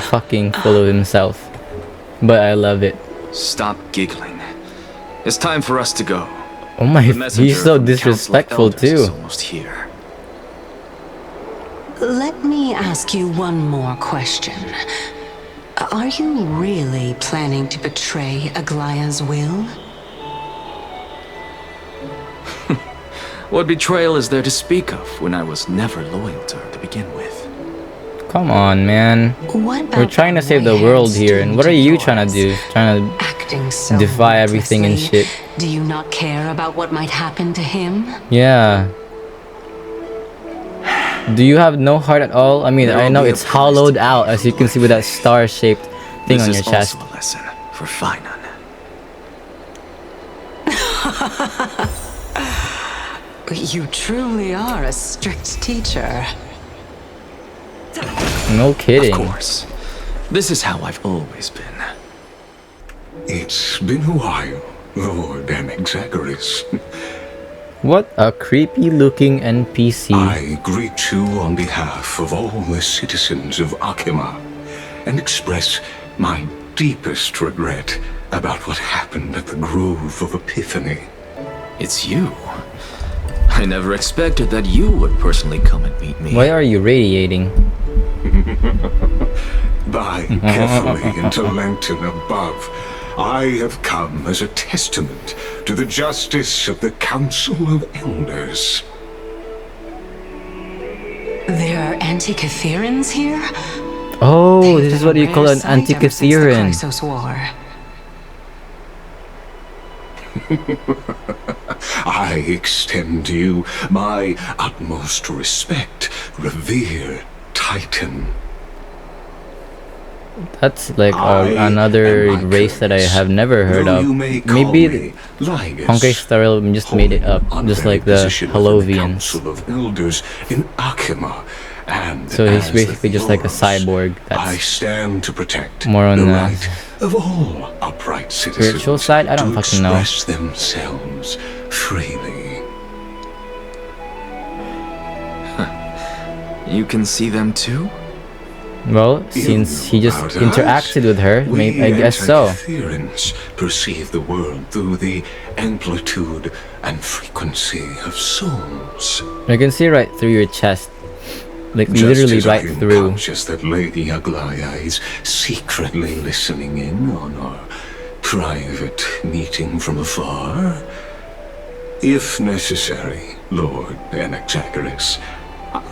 fucking full of himself. But I love it. Stop giggling. It's time for us to go. Oh my, The messenger he's so from the Council of disrespectful Elders is too. almost here. Let me ask you one more question. Are you really planning to betray Aglaya's will? What betrayal is there to speak of when I was never loyal to her to begin with? Come on, man. What about We're trying to save the world here, and what are you trying to do? Trying to acting so defy everything and shit. Do you not care about what might happen to him? Yeah. Do you have no heart at all? I mean, There I will know be a it's price hollowed to pay out, for as you can see with that star-shaped thing This on is your chest. also a lesson for Finan. You truly are a strict teacher. No kidding. Of course. This is how I've always been. It's been a while, Lord Anaxagoras. What a creepy-looking NPC. I greet you on behalf of all the citizens of Akima and express my deepest regret about what happened at the Grove of Epiphany. It's you. I never expected that you would personally come and meet me. Why are you radiating? By carefully into Langton above, I have come as a testament to the justice of the Council of Elders. There are Antikytherans here? Oh, this is what you call an Antikytheran. Chrysos War. I extend to you my utmost respect, revered Titan. That's like another race that I have never heard of. Maybe Honkai Star Rail just made it up, just like the Halovians. Of Elders in Akima, and so he's basically just like a cyborg. I stand to protect more on the the right of all upright citizens spiritual side. I don't fucking know. Express themselves freely. You can see them too? Well, since he just interacted with her, maybe I guess so. Antikytherans perceive the world through the amplitude and frequency of souls. I can see right through your chest, like Just literally as right I am through. Conscious that Lady Aglaya is secretly listening in on our private meeting from afar. If necessary, Lord Anaxagoras,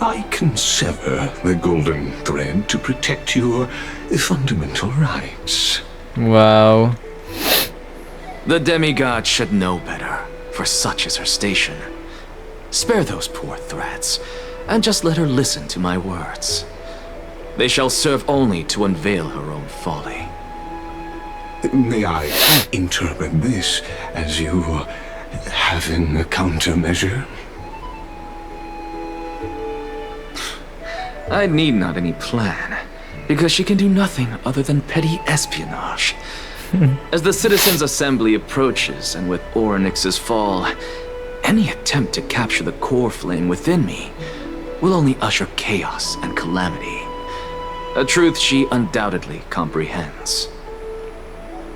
I can sever the golden thread to protect your fundamental rights. Wow. The demigod should know better, for such is her station. Spare those poor threats, and just let her listen to my words. They shall serve only to unveil her own folly. May I interpret this as you having a countermeasure? I need not any plan, because she can do nothing other than petty espionage. As the Citizens' Assembly approaches, and with Orynyx's fall, any attempt to capture the core flame within me will only usher chaos and calamity. A truth she undoubtedly comprehends.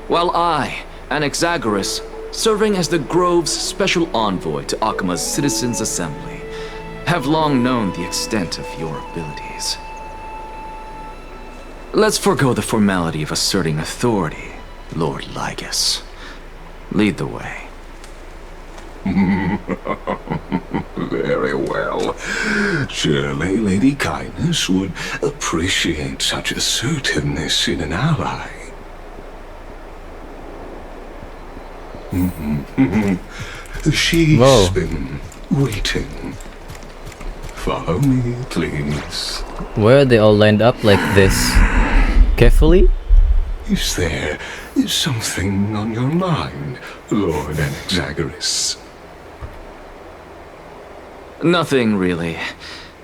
While I, Anaxagoras, serving as the Grove's special envoy to Akima's Citizens' Assembly, have long known the extent of your abilities. Let's forego the formality of asserting authority, Lord Lygus. Lead the way. Very well. Surely Lady Kindness would appreciate such assertiveness in an ally. She's been waiting. Follow me, please. Why are they all lined up like this? Carefully? Is there something on your mind, Lord Anaxagoras? Nothing, really.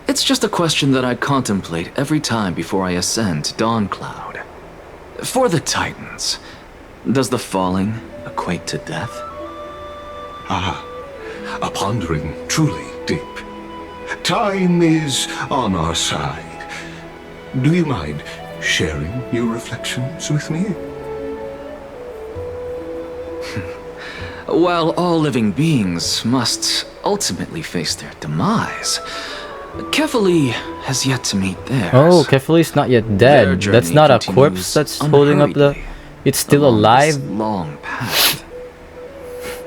It's just a question that I contemplate every time before I ascend to Dawncloud. For the Titans, does the falling equate to death? Ah, a pondering truly deep. Time is on our side. Do you mind sharing your reflections with me? While all living beings must ultimately face their demise, Kefali has yet to meet theirs. Oh, Kefali's not yet dead. That's not a corpse that's holding up the... It's still alive? Long path.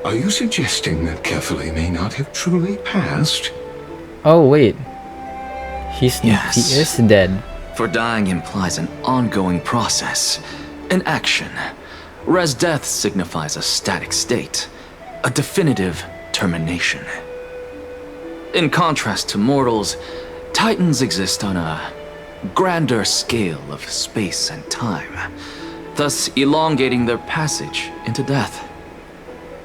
Are you suggesting that Kefali may not have truly passed? Oh, wait. He Yes. is dead. For dying implies an ongoing process, an action, whereas death signifies a static state, a definitive termination. In contrast to mortals, Titans exist on a grander scale of space and time, thus elongating their passage into death.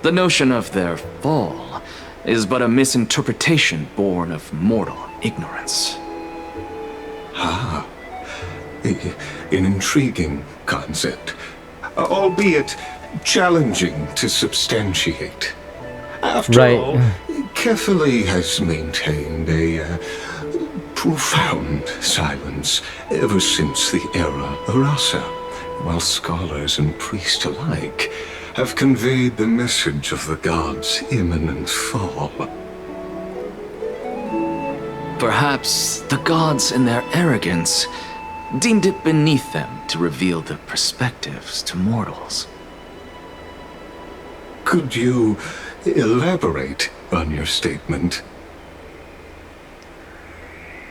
The notion of their fall is but a misinterpretation born of mortal ignorance. Ah, an intriguing concept, albeit challenging to substantiate. After all, Kefali has maintained a profound silence ever since the era Arasa, while scholars and priests alike have conveyed the message of the gods' imminent fall. Perhaps the gods, in their arrogance, deemed it beneath them to reveal their perspectives to mortals. Could you elaborate on your statement?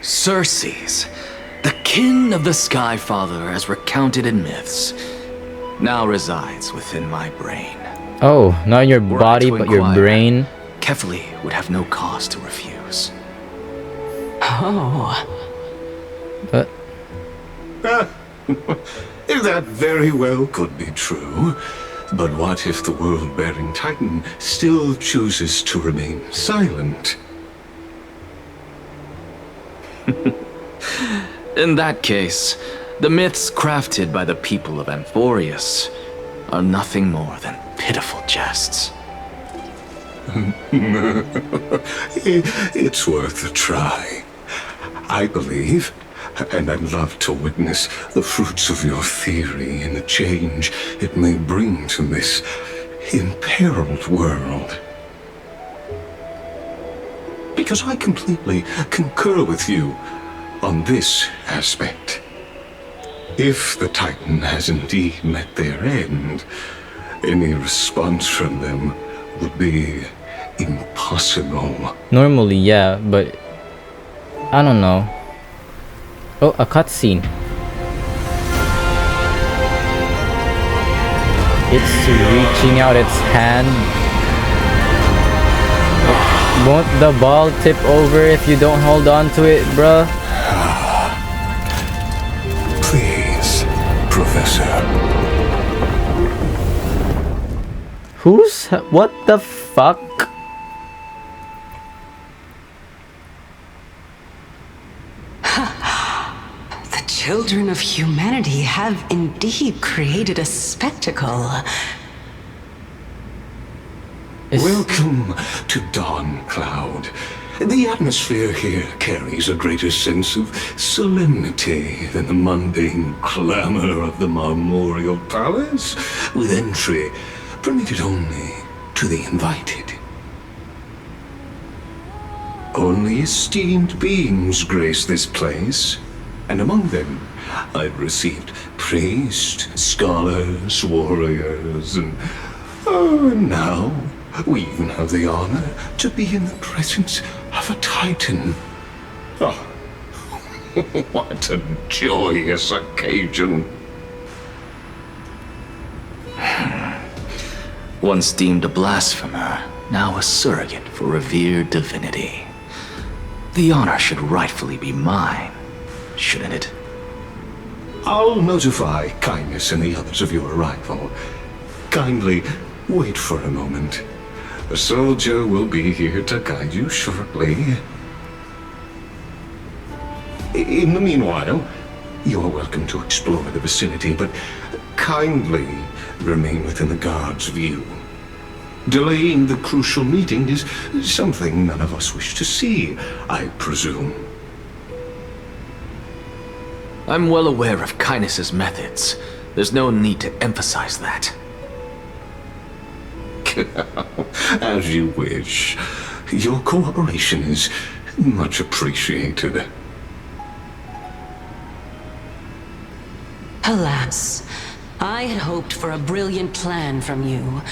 Circes, the kin of the Sky Father as recounted in myths, now resides within my brain. Oh, not in your body, but your brain. Kefali would have no cause to refuse. Oh. But that very well could be true. But what if the world-bearing Titan still chooses to remain silent? In that case, the myths crafted by the people of Amphoreus are nothing more than pitiful jests. It's worth a try. I believe, and I'd love to witness the fruits of your theory and the change it may bring to this imperiled world. Because I completely concur with you on this aspect. If the Titan has indeed met their end, any response from them would be impossible. normally, yeah, but I don't know. Oh, a cutscene. It's reaching out its hand. Won't the ball tip over if you don't hold on to it, bruh? Please, Professor. What the fuck? The children of humanity have indeed created a spectacle. Welcome to Dawn Cloud. The atmosphere here carries a greater sense of solemnity than the mundane clamor of the Marmorial Palace, with entry permitted only to the invited. Only esteemed beings grace this place, and among them I've received priests, scholars, warriors, and now we even have the honor to be in the presence of a Titan. Oh, what a joyous occasion. Once deemed a blasphemer, now a surrogate for revered divinity. The honor should rightfully be mine, shouldn't it? I'll notify Kindness and the others of your arrival. Kindly wait for a moment. A soldier will be here to guide you shortly. In the meanwhile, you're welcome to explore the vicinity, but kindly remain within the guard's view. Delaying the crucial meeting is something none of us wish to see, I presume. I'm well aware of Kindness's methods. There's no need to emphasize that. As you wish. Your cooperation is much appreciated. Alas, I had hoped for a brilliant plan from you,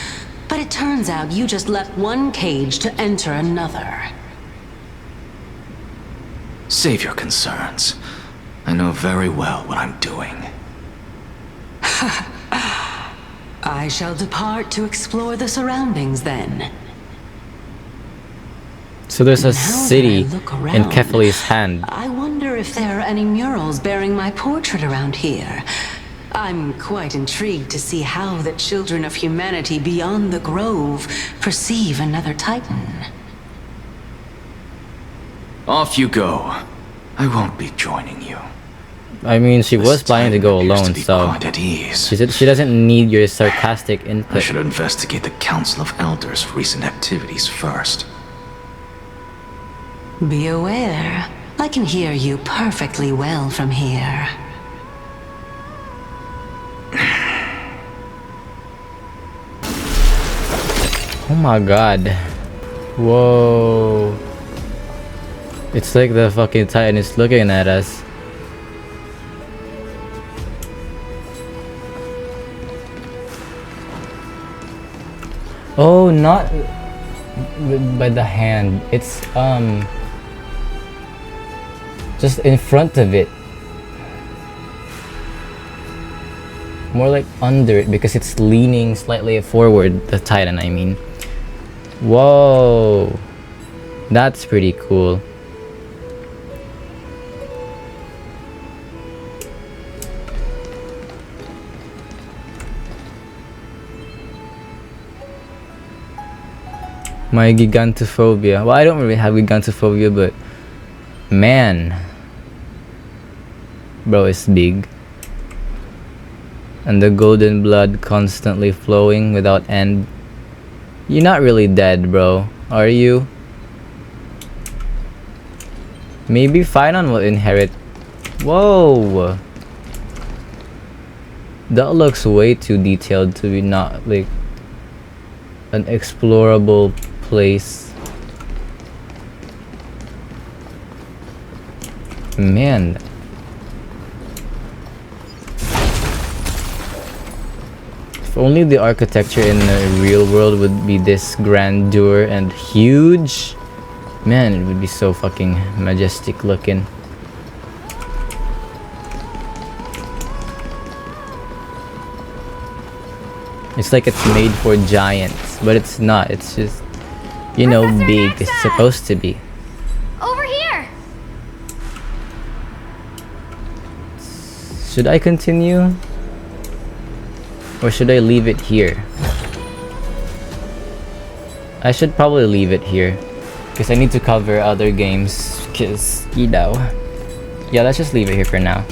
but it turns out you just left one cage to enter another. Save your concerns. I know very well what I'm doing. I shall depart to explore the surroundings then. So there's a Now that I city look in around, Kefali's hand. I wonder if there are any murals bearing my portrait around here. I'm quite intrigued to see how the children of humanity beyond the grove perceive another Titan. Off you go. I won't be joining you. I mean, she was planning to go alone, so Quite at ease. she doesn't need your sarcastic I input. should investigate the Council of Elders' recent activities first. Be aware, I can hear you perfectly well from here. Oh my god. Whoa. It's like the fucking Titan is looking at us. Oh, not by the hand. It's just in front of it. More like under it because it's leaning slightly forward, the Titan, I mean. Whoa. That's pretty cool. My gigantophobia. Well, I don't really have gigantophobia, but man, bro, it's big. And the golden blood constantly flowing without end. You're not really dead, bro, are you? Maybe Finon will inherit. Whoa, that looks way too detailed to be not like an explorable place. Man, if only the architecture in the real world would be this grandeur and huge, man, it would be so fucking majestic looking. It's like it's made for giants, but it's not. It's just, you know, Professor big. Nexa! It's supposed to be. Over here! Should I continue? Or should I leave it here? I should probably leave it here. Because I need to cover other games. Because, you know. Yeah, let's just leave it here for now.